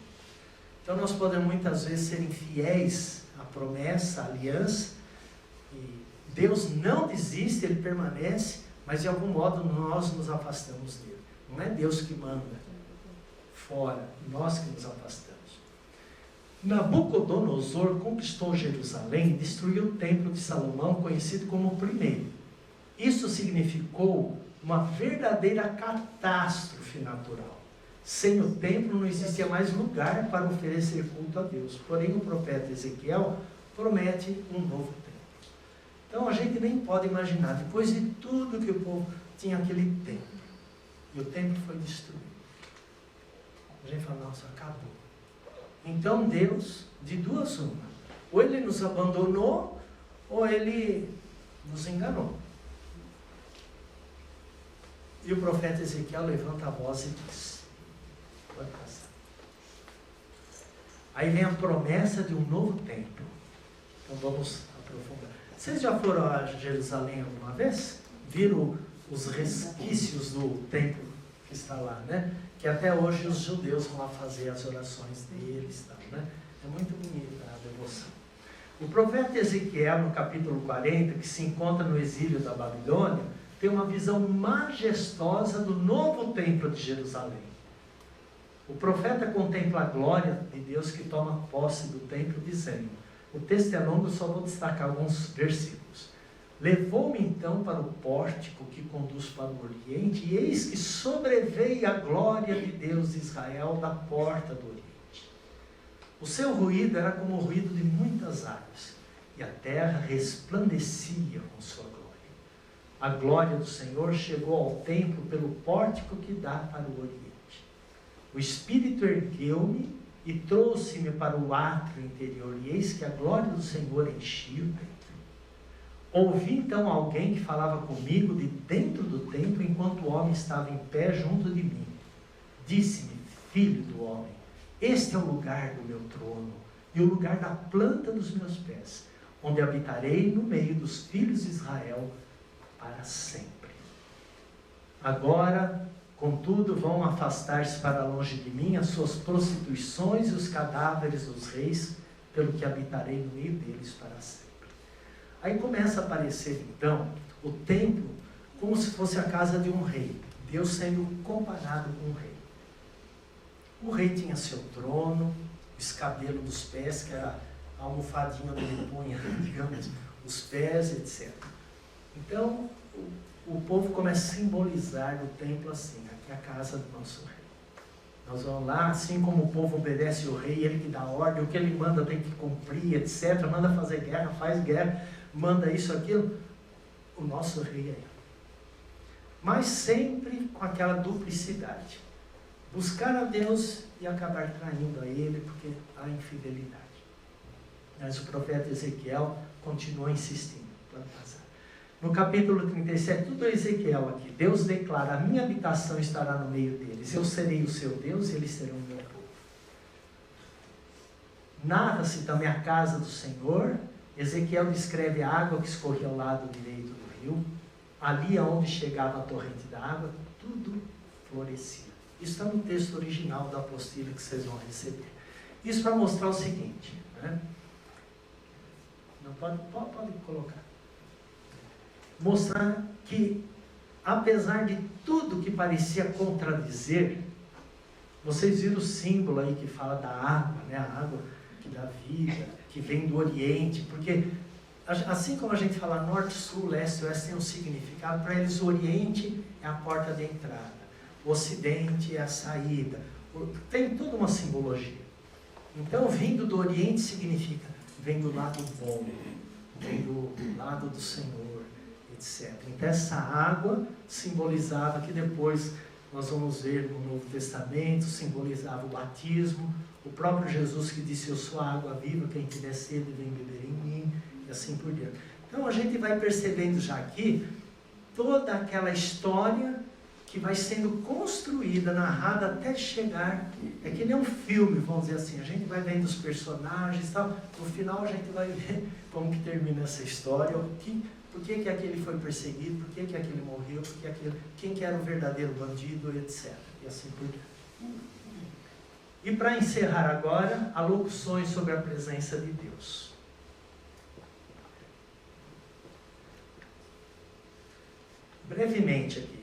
Então nós podemos muitas vezes ser infiéis à promessa, à aliança, e Deus não desiste, Ele permanece, mas de algum modo nós nos afastamos dEle. Não é Deus que manda fora, nós que nos afastamos. Nabucodonosor conquistou Jerusalém e destruiu o templo de Salomão, conhecido como o primeiro. Isso significou uma verdadeira catástrofe natural. Sem o templo não existia mais lugar para oferecer culto a Deus. Porém, o profeta Ezequiel promete um novo templo. Então a gente nem pode imaginar, depois de tudo que o povo tinha aquele templo, e o templo foi destruído. A gente fala, nossa, acabou. Então Deus, de duas uma, ou Ele nos abandonou, ou Ele nos enganou. E o profeta Ezequiel levanta a voz e diz, pode passar. Aí vem a promessa de um novo templo. Então vamos aprofundar. Vocês já foram a Jerusalém alguma vez? Viram os resquícios do templo que está lá, né? Que até hoje os judeus vão lá fazer as orações deles, né? É muito bonita a devoção. O profeta Ezequiel, no capítulo 40, que se encontra no exílio da Babilônia, tem uma visão majestosa do novo templo de Jerusalém. O profeta contempla a glória de Deus que toma posse do templo, dizendo, o texto é longo, só vou destacar alguns versículos. Levou-me então para o pórtico que conduz para o oriente, e eis que sobreveio a glória de Deus de Israel da porta do oriente. O seu ruído era como o ruído de muitas águas, e a terra resplandecia com sua glória. A glória do Senhor chegou ao templo pelo pórtico que dá para o oriente. O Espírito ergueu-me e trouxe-me para o átrio interior, e eis que a glória do Senhor enchia o templo. Ouvi então alguém que falava comigo de dentro do templo, enquanto o homem estava em pé junto de mim. Disse-me, filho do homem, este é o lugar do meu trono, e o lugar da planta dos meus pés, onde habitarei no meio dos filhos de Israel para sempre. Agora, contudo, vão afastar-se para longe de mim as suas prostituições e os cadáveres dos reis, pelo que habitarei no meio deles para sempre. Aí começa a aparecer, então, o templo como se fosse a casa de um rei. Deus sendo comparado com um rei. O rei tinha seu trono, o escabelo dos pés, que era a almofadinha onde ele punha, digamos, os pés, etc. Então, o povo começa a simbolizar o templo assim, aqui é a casa do nosso rei. Nós vamos lá, assim como o povo obedece o rei, ele que dá ordem, o que ele manda tem que cumprir, etc. Manda fazer guerra, faz guerra, manda isso, aquilo. O nosso rei é ele. Mas sempre com aquela duplicidade. Buscar a Deus e acabar traindo a ele, porque há infidelidade. Mas o profeta Ezequiel continua insistindo. Pode passar. No capítulo 37, tudo é Ezequiel aqui. Deus declara, a minha habitação estará no meio deles. Eu serei o seu Deus e eles serão o meu povo. Narra-se também a casa do Senhor. Ezequiel descreve a água que escorria ao lado direito do rio. Ali aonde chegava a torrente da água, tudo florescia. Isso está no texto original da apostila que vocês vão receber. Isso para mostrar o seguinte, né? Não pode colocar. Mostrar que, apesar de tudo que parecia contradizer, vocês viram o símbolo aí que fala da água, né? A água que dá vida, que vem do Oriente, porque assim como a gente fala norte, sul, leste, oeste, tem um significado. Para eles o Oriente é a porta de entrada, o Ocidente é a saída, tem toda uma simbologia. Então, vindo do Oriente significa, vem do lado bom, vem do lado do Senhor, etc. Então essa água simbolizava, que depois nós vamos ver no Novo Testamento, simbolizava o batismo, o próprio Jesus que disse, eu sou a água viva, quem tiver sede vem beber em mim, e assim por diante. Então a gente vai percebendo já aqui, toda aquela história que vai sendo construída, narrada até chegar, é que nem um filme, vamos dizer assim, a gente vai vendo os personagens e tal, no final a gente vai ver como que termina essa história, por que aquele foi perseguido, por que aquele morreu, quem que era o verdadeiro bandido, etc. E assim por diante. E para encerrar agora, alocuções sobre a presença de Deus. Brevemente aqui.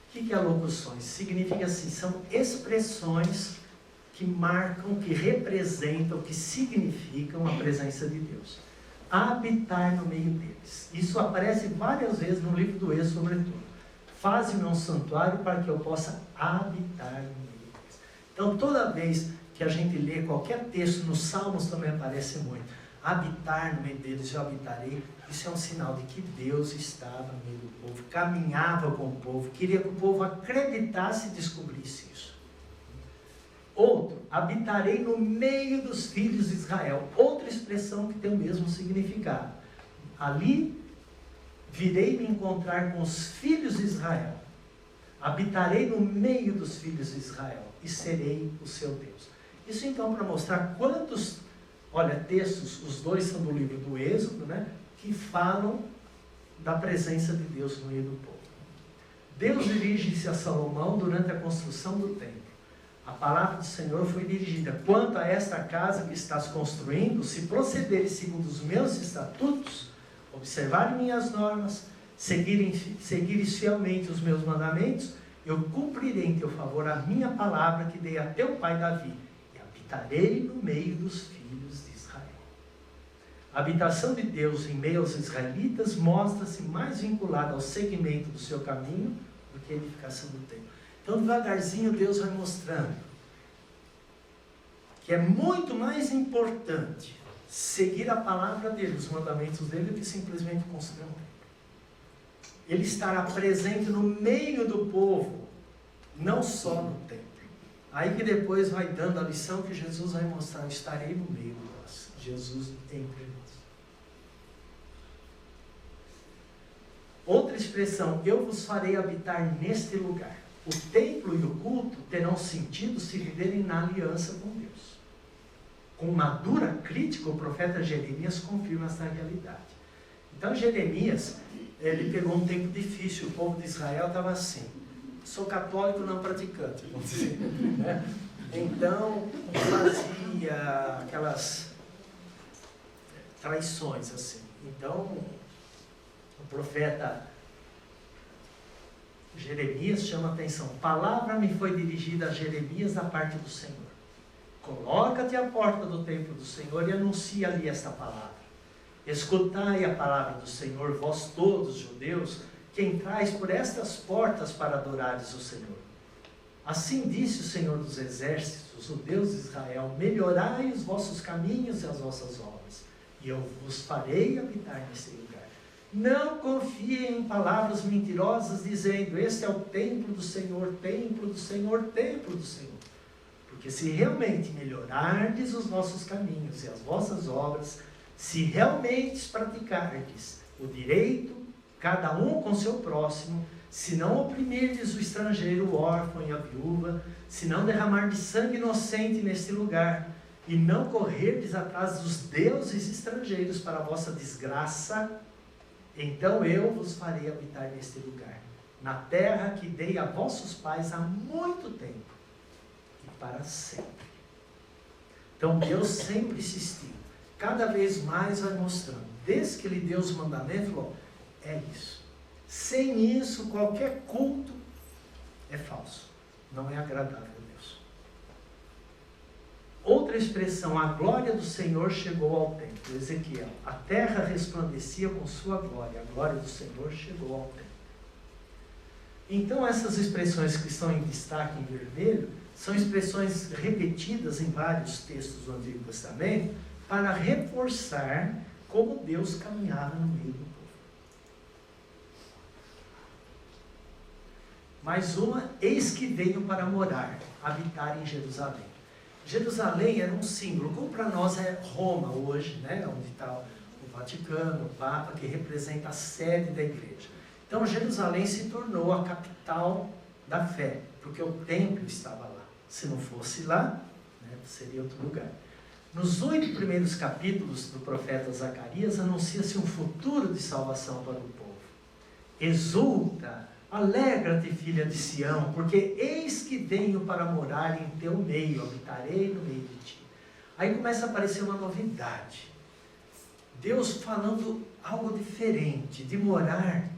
O que é alocuções? Significa assim, são expressões que marcam, que representam, que significam a presença de Deus. Habitar no meio deles. Isso aparece várias vezes no livro do Êxodo, sobretudo. Faze-me um santuário para que eu possa habitar no meio deles. Então, toda vez que a gente lê qualquer texto, nos Salmos também aparece muito. habitar no meio deles, eu habitarei. Isso é um sinal de que Deus estava no meio do povo, caminhava com o povo, queria que o povo acreditasse e descobrisse isso. Outro, habitarei no meio dos filhos de Israel. Outra expressão que tem o mesmo significado. Ali virei me encontrar com os filhos de Israel. Habitarei no meio dos filhos de Israel e serei o seu Deus. Isso então para mostrar quantos, textos, os dois são do livro do Êxodo, né, que falam da presença de Deus no meio do povo. Deus dirige-se a Salomão durante a construção do templo. A palavra do Senhor foi dirigida: quanto a esta casa que estás construindo, se procederes segundo os meus estatutos, observarem minhas normas, seguires fielmente os meus mandamentos, eu cumprirei em teu favor a minha palavra que dei a teu pai Davi, e habitarei no meio dos filhos de Israel. A habitação de Deus em meio aos israelitas mostra-se mais vinculada ao seguimento do seu caminho do que a edificação do templo. Então, devagarzinho, Deus vai mostrando que é muito mais importante seguir a palavra dele, os mandamentos dele, do que simplesmente construir um templo. Ele estará presente no meio do povo, não só no templo. Aí que depois vai dando a lição que Jesus vai mostrar: estarei no meio de nós. Jesus entre nós. Outra expressão: eu vos farei habitar neste lugar. O templo e o culto terão sentido se viverem na aliança com Deus. Com uma dura crítica, o profeta Jeremias confirma essa realidade. Então Jeremias, ele pegou um tempo difícil, o povo de Israel estava assim: sou católico não praticante, vamos dizer, né? Então fazia aquelas traições assim. Então o profeta Jeremias chama a atenção: palavra me foi dirigida a Jeremias da parte do Senhor. Coloca-te à porta do templo do Senhor e anuncia ali esta palavra. Escutai a palavra do Senhor, vós todos judeus, que entrais por estas portas para adorares o Senhor. Assim disse o Senhor dos exércitos, o Deus de Israel: melhorai os vossos caminhos e as vossas obras, e eu vos farei habitar neste lugar. Não confiem em palavras mentirosas, dizendo: este é o templo do Senhor, templo do Senhor, templo do Senhor. Porque se realmente melhorardes os vossos caminhos e as vossas obras, se realmente praticardes o direito, cada um com seu próximo, se não oprimirdes o estrangeiro, o órfão e a viúva, se não derramardes sangue inocente neste lugar, e não correrdes atrás dos deuses estrangeiros para a vossa desgraça, então eu vos farei habitar neste lugar, na terra que dei a vossos pais há muito tempo, e para sempre. Então Deus sempre insistiu, cada vez mais vai mostrando, desde que ele deu os mandamentos, falou: é isso. Sem isso, qualquer culto é falso, não é agradável a Deus. Outra expressão: a glória do Senhor chegou ao templo. Ezequiel: a terra resplandecia com sua glória, a glória do Senhor chegou ao templo. Então essas expressões que estão em destaque em vermelho, são expressões repetidas em vários textos do Antigo Testamento, para reforçar como Deus caminhava no meio do povo. Mais uma: eis que veio para morar, habitar em Jerusalém. Jerusalém era um símbolo, como para nós é Roma hoje, né? Onde está o Vaticano, o Papa, que representa a sede da igreja. Então Jerusalém se tornou a capital da fé, porque o templo estava lá. Se não fosse lá, né, seria outro lugar. Nos 8 primeiros capítulos do profeta Zacarias, anuncia-se um futuro de salvação para o povo. Exulta, alegra-te, filha de Sião, porque eis que venho para morar em teu meio, habitarei no meio de ti. Aí começa a aparecer uma novidade. Deus falando algo diferente, de morar,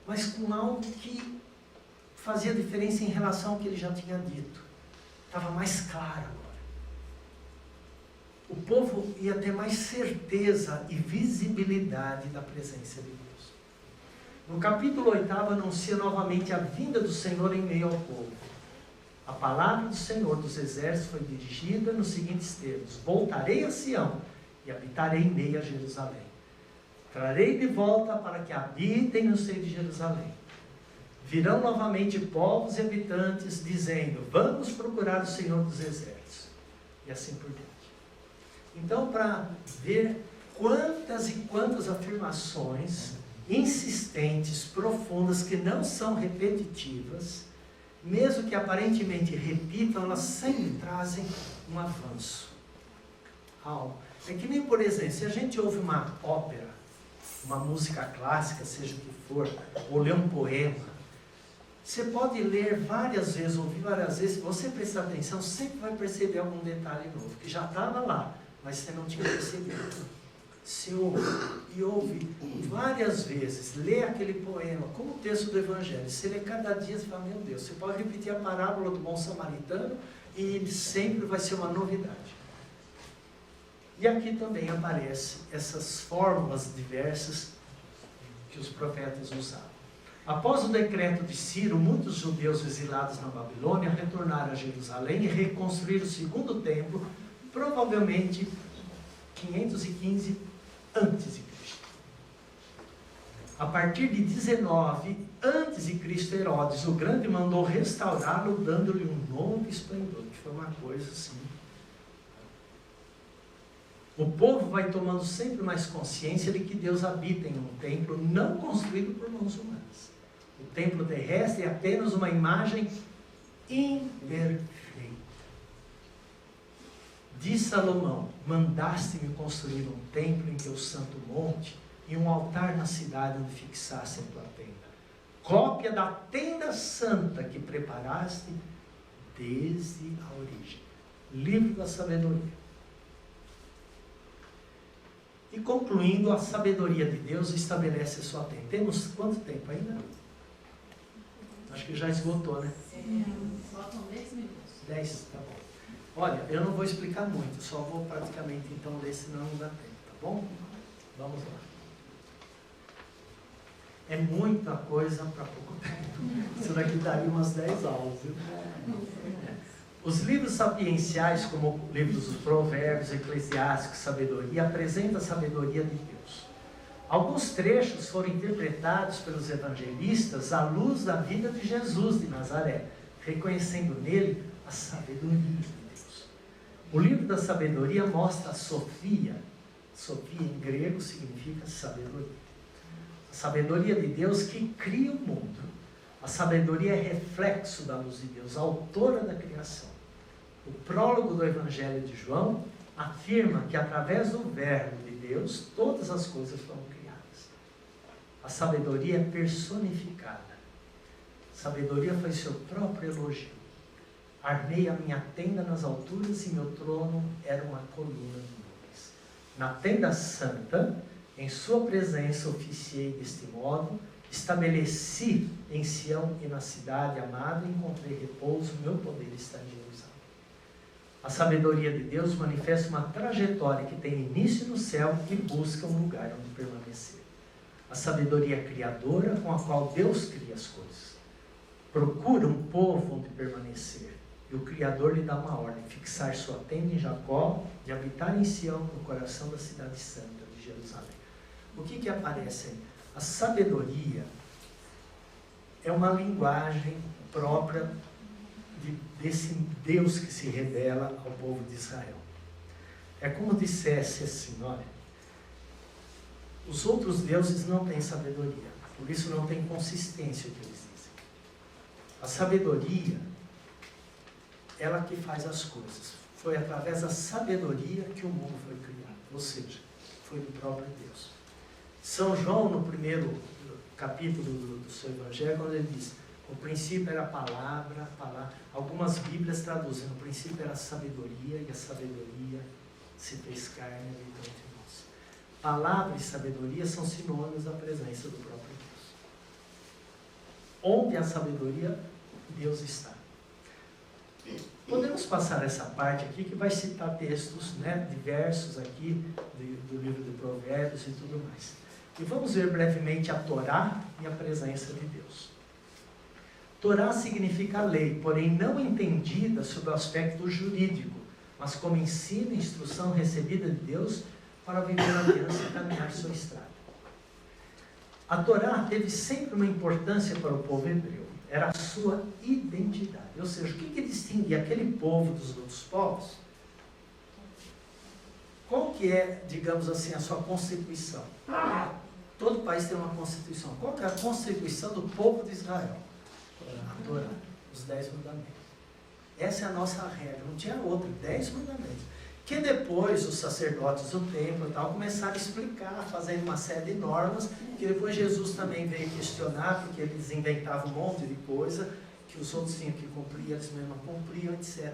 mas com algo que fazia diferença em relação ao que ele já tinha dito. Estava mais claro agora. O povo ia ter mais certeza e visibilidade da presença de Deus. No capítulo 8 anuncia novamente a vinda do Senhor em meio ao povo. A palavra do Senhor dos exércitos foi dirigida nos seguintes termos: voltarei a Sião e habitarei em meio a Jerusalém. Trarei de volta para que habitem no seio de Jerusalém. Virão novamente povos e habitantes, dizendo, vamos procurar o Senhor dos Exércitos. E assim por diante. Então, para ver quantas e quantas afirmações insistentes, profundas, que não são repetitivas, mesmo que aparentemente repitam, elas sempre trazem um avanço. É que nem, por exemplo, se a gente ouve uma ópera, uma música clássica, seja o que for, ou ler um poema, você pode ler várias vezes, ouvir várias vezes, se você prestar atenção, sempre vai perceber algum detalhe novo, que já estava lá, mas você não tinha percebido. Se ouve várias vezes, lê aquele poema, como o texto do Evangelho, você lê cada dia, você fala, meu Deus, você pode repetir a parábola do bom samaritano e sempre vai ser uma novidade. E aqui também aparecem essas fórmulas diversas que os profetas usavam. Após o decreto de Ciro, muitos judeus exilados na Babilônia retornaram a Jerusalém e reconstruíram o segundo templo, provavelmente 515 a.C. A partir de 19 a.C., Herodes o Grande mandou restaurá-lo, dando-lhe um novo esplendor, que foi uma coisa assim. O povo vai tomando sempre mais consciência de que Deus habita em um templo não construído por mãos humanas. O templo terrestre é apenas uma imagem imperfeita. Diz Salomão, mandaste-me construir um templo em teu santo monte e um altar na cidade onde fixaste a tua tenda. Cópia da tenda santa que preparaste desde a origem. Livro da sabedoria. E concluindo, a sabedoria de Deus estabelece a sua tenda. Temos quanto tempo ainda? Acho que já esgotou, né?
Faltam 10 minutos.
10, tá bom. Olha, eu não vou explicar muito, só vou praticamente então ler, senão não dá tempo, tá bom? Vamos lá. É muita coisa para pouco tempo. Isso daqui daria umas 10 aulas, viu? Os livros sapienciais, como o livro dos Provérbios, Eclesiásticos, Sabedoria, apresentam a sabedoria de Deus. Alguns trechos foram interpretados pelos evangelistas à luz da vida de Jesus de Nazaré, reconhecendo nele a sabedoria de Deus. O livro da sabedoria mostra a Sofia. Sofia em grego significa sabedoria. A sabedoria de Deus que cria o mundo. A sabedoria é reflexo da luz de Deus, a autora da criação. O prólogo do Evangelho de João afirma que através do verbo de Deus, todas as coisas foram criadas. A sabedoria é personificada. A sabedoria foi seu próprio elogio. Armei a minha tenda nas alturas e meu trono era uma coluna de nuvens. Na tenda santa, em sua presença oficiei deste modo, estabeleci em Sião e na cidade amada, encontrei repouso, meu poder está em Jerusalém. A sabedoria de Deus manifesta uma trajetória que tem início no céu e busca um lugar onde permanecer. A sabedoria criadora com a qual Deus cria as coisas. Procura um povo onde permanecer. E o Criador lhe dá uma ordem, fixar sua tenda em Jacó e habitar em Sião, no coração da cidade santa de Jerusalém. O que aparece aí? A sabedoria é uma linguagem própria desse Deus que se revela ao povo de Israel. É como dissesse assim, olha, os outros deuses não têm sabedoria, por isso não tem consistência o que eles dizem. A sabedoria, ela que faz as coisas. Foi através da sabedoria que o mundo foi criado, ou seja, foi do próprio Deus. São João, no primeiro capítulo do seu Evangelho, quando ele diz, o princípio era a palavra, algumas Bíblias traduzem, no princípio era a sabedoria, e a sabedoria se fez carne e habitou entre nós. Palavra e sabedoria são sinônimos da presença do próprio Deus. Onde a sabedoria, Deus está. Podemos passar essa parte aqui, que vai citar textos, né, diversos aqui, do livro de Provérbios e tudo mais. E vamos ver brevemente a Torá e a presença de Deus. Torá significa lei, porém não entendida sob o aspecto jurídico, mas como ensino e instrução recebida de Deus, para viver a aliança e caminhar sua estrada. A Torá teve sempre uma importância para o povo hebreu. Era a sua identidade. Ou seja, o que distinguia aquele povo dos outros povos? Qual que é, digamos assim, a sua constituição? Todo país tem uma constituição. Qual que é a constituição do povo de Israel? A Torá, os 10 mandamentos. Essa é a nossa regra, não tinha outra, 10 mandamentos. Que depois os sacerdotes do templo e tal começaram a explicar, fazendo uma série de normas, que depois Jesus também veio questionar, porque eles inventavam um monte de coisa, que os outros tinham que cumprir, eles mesmos não cumpriam, etc.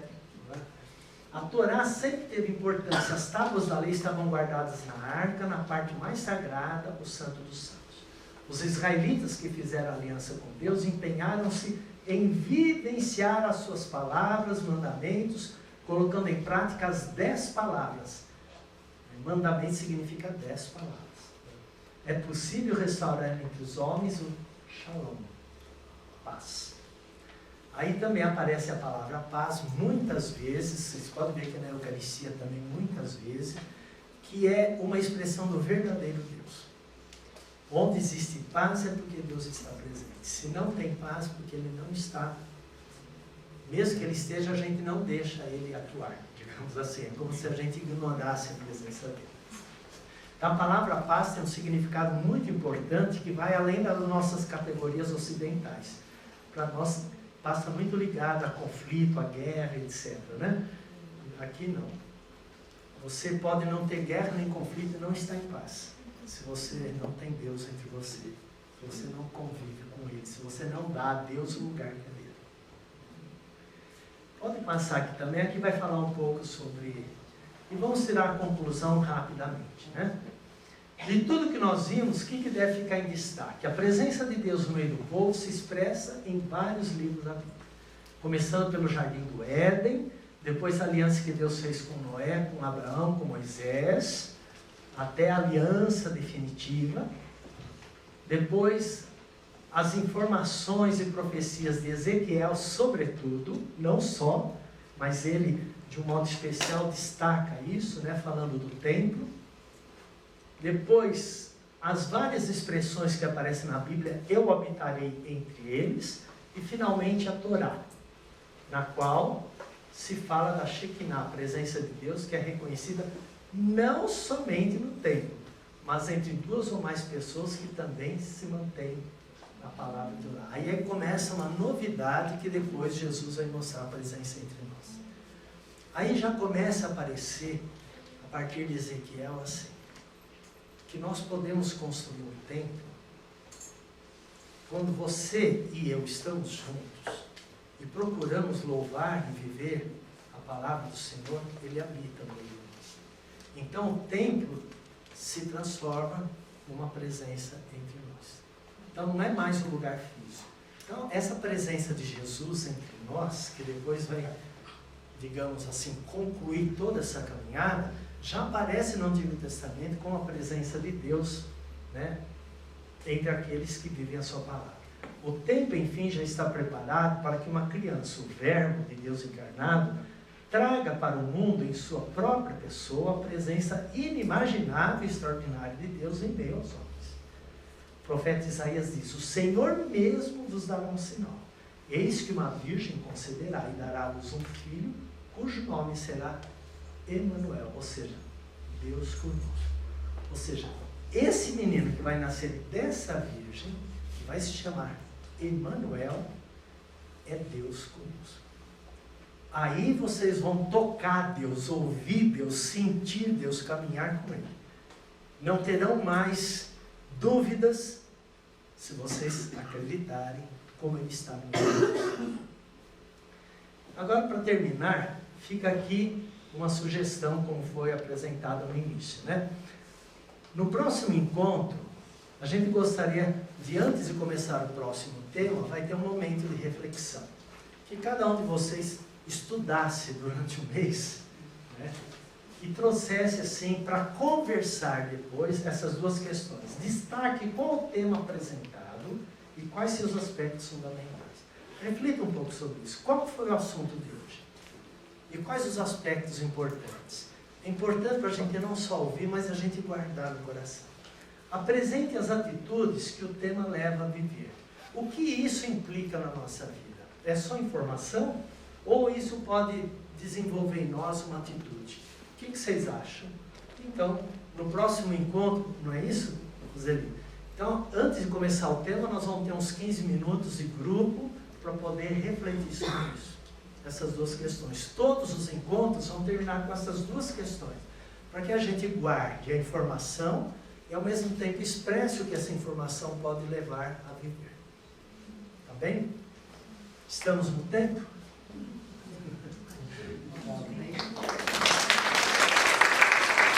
A Torá sempre teve importância. As tábuas da lei estavam guardadas na arca, na parte mais sagrada, o Santo dos Santos. Os israelitas que fizeram aliança com Deus empenharam-se em vivenciar as suas palavras, mandamentos, colocando em prática as 10 palavras. Mandamento significa 10 palavras. É possível restaurar entre os homens o shalom, paz. Aí também aparece a palavra paz muitas vezes, vocês podem ver que na Eucaristia também muitas vezes, que é uma expressão do verdadeiro Deus. Onde existe paz é porque Deus está presente. Se não tem paz, porque Ele não está. Mesmo que Ele esteja, a gente não deixa Ele atuar, digamos assim. É como se a gente ignorasse a presença dEle. Então, a palavra paz tem um significado muito importante que vai além das nossas categorias ocidentais. Para nós, paz está muito ligada a conflito, a guerra, etc. Né? Aqui não. Você pode não ter guerra nem conflito e não estar em paz. Se você não tem Deus entre você, se você não convive com Ele, se você não dá a Deus o lugar que é dele. Pode passar aqui também, aqui vai falar um pouco sobre... E vamos tirar a conclusão rapidamente, né? De tudo que nós vimos, o que deve ficar em destaque? A presença de Deus no meio do povo se expressa em vários livros da Bíblia. Começando pelo Jardim do Éden, depois a aliança que Deus fez com Noé, com Abraão, com Moisés, até a aliança definitiva. Depois, as informações e profecias de Ezequiel, sobretudo, não só, mas ele, de um modo especial, destaca isso, né, falando do templo. Depois, as várias expressões que aparecem na Bíblia, eu habitarei entre eles. E, finalmente, a Torá, na qual se fala da Shekinah, a presença de Deus, que é reconhecida não somente no templo, mas entre duas ou mais pessoas que também se mantêm na palavra de Torá. Aí começa uma novidade que depois Jesus vai mostrar a presença entre nós. Aí já começa a aparecer, a partir de Ezequiel, assim, que nós podemos construir um templo quando você e eu estamos juntos e procuramos louvar e viver a palavra do Senhor, Ele habita no meio de nós. Então o templo se transforma numa presença entre nós. Então não é mais um lugar físico. Então essa presença de Jesus entre nós, que depois vai, digamos assim, concluir toda essa caminhada, já aparece no Antigo Testamento como a presença de Deus, né, entre aqueles que vivem a sua palavra. O tempo, enfim, já está preparado para que uma criança, o Verbo de Deus encarnado, traga para o mundo, em sua própria pessoa, a presença inimaginável e extraordinária de Deus em meio aos homens. O profeta Isaías diz: o Senhor mesmo vos dará um sinal. Eis que uma virgem concederá e dará à luz um filho, cujo nome será Emanuel, ou seja, Deus conosco. Ou seja, esse menino que vai nascer dessa virgem, que vai se chamar Emanuel, é Deus conosco. Aí vocês vão tocar Deus, ouvir Deus, sentir Deus, caminhar com Ele. Não terão mais dúvidas se vocês acreditarem como Ele está no mundo. Agora, para terminar, fica aqui uma sugestão, como foi apresentada no início, né? No próximo encontro, a gente gostaria de, antes de começar o próximo tema, vai ter um momento de reflexão. Que cada um de vocês estudasse durante o mês, né? E trouxesse assim, para conversar depois, essas duas questões. Destaque qual o tema apresentado e quais seus aspectos fundamentais. Reflita um pouco sobre isso. Qual foi o assunto de hoje? E quais os aspectos importantes? É importante para a gente não só ouvir, mas a gente guardar no coração. Apresente as atitudes que o tema leva a viver. O que isso implica na nossa vida? É só informação? Ou isso pode desenvolver em nós uma atitude? O que vocês acham? Então, no próximo encontro, não é isso, Zeli? Então, antes de começar o tema, nós vamos ter uns 15 minutos de grupo para poder refletir sobre isso. Essas duas questões. Todos os encontros vão terminar com essas duas questões, para que a gente guarde a informação e ao mesmo tempo expresse o que essa informação pode levar a viver. Tá bem? Estamos no tempo?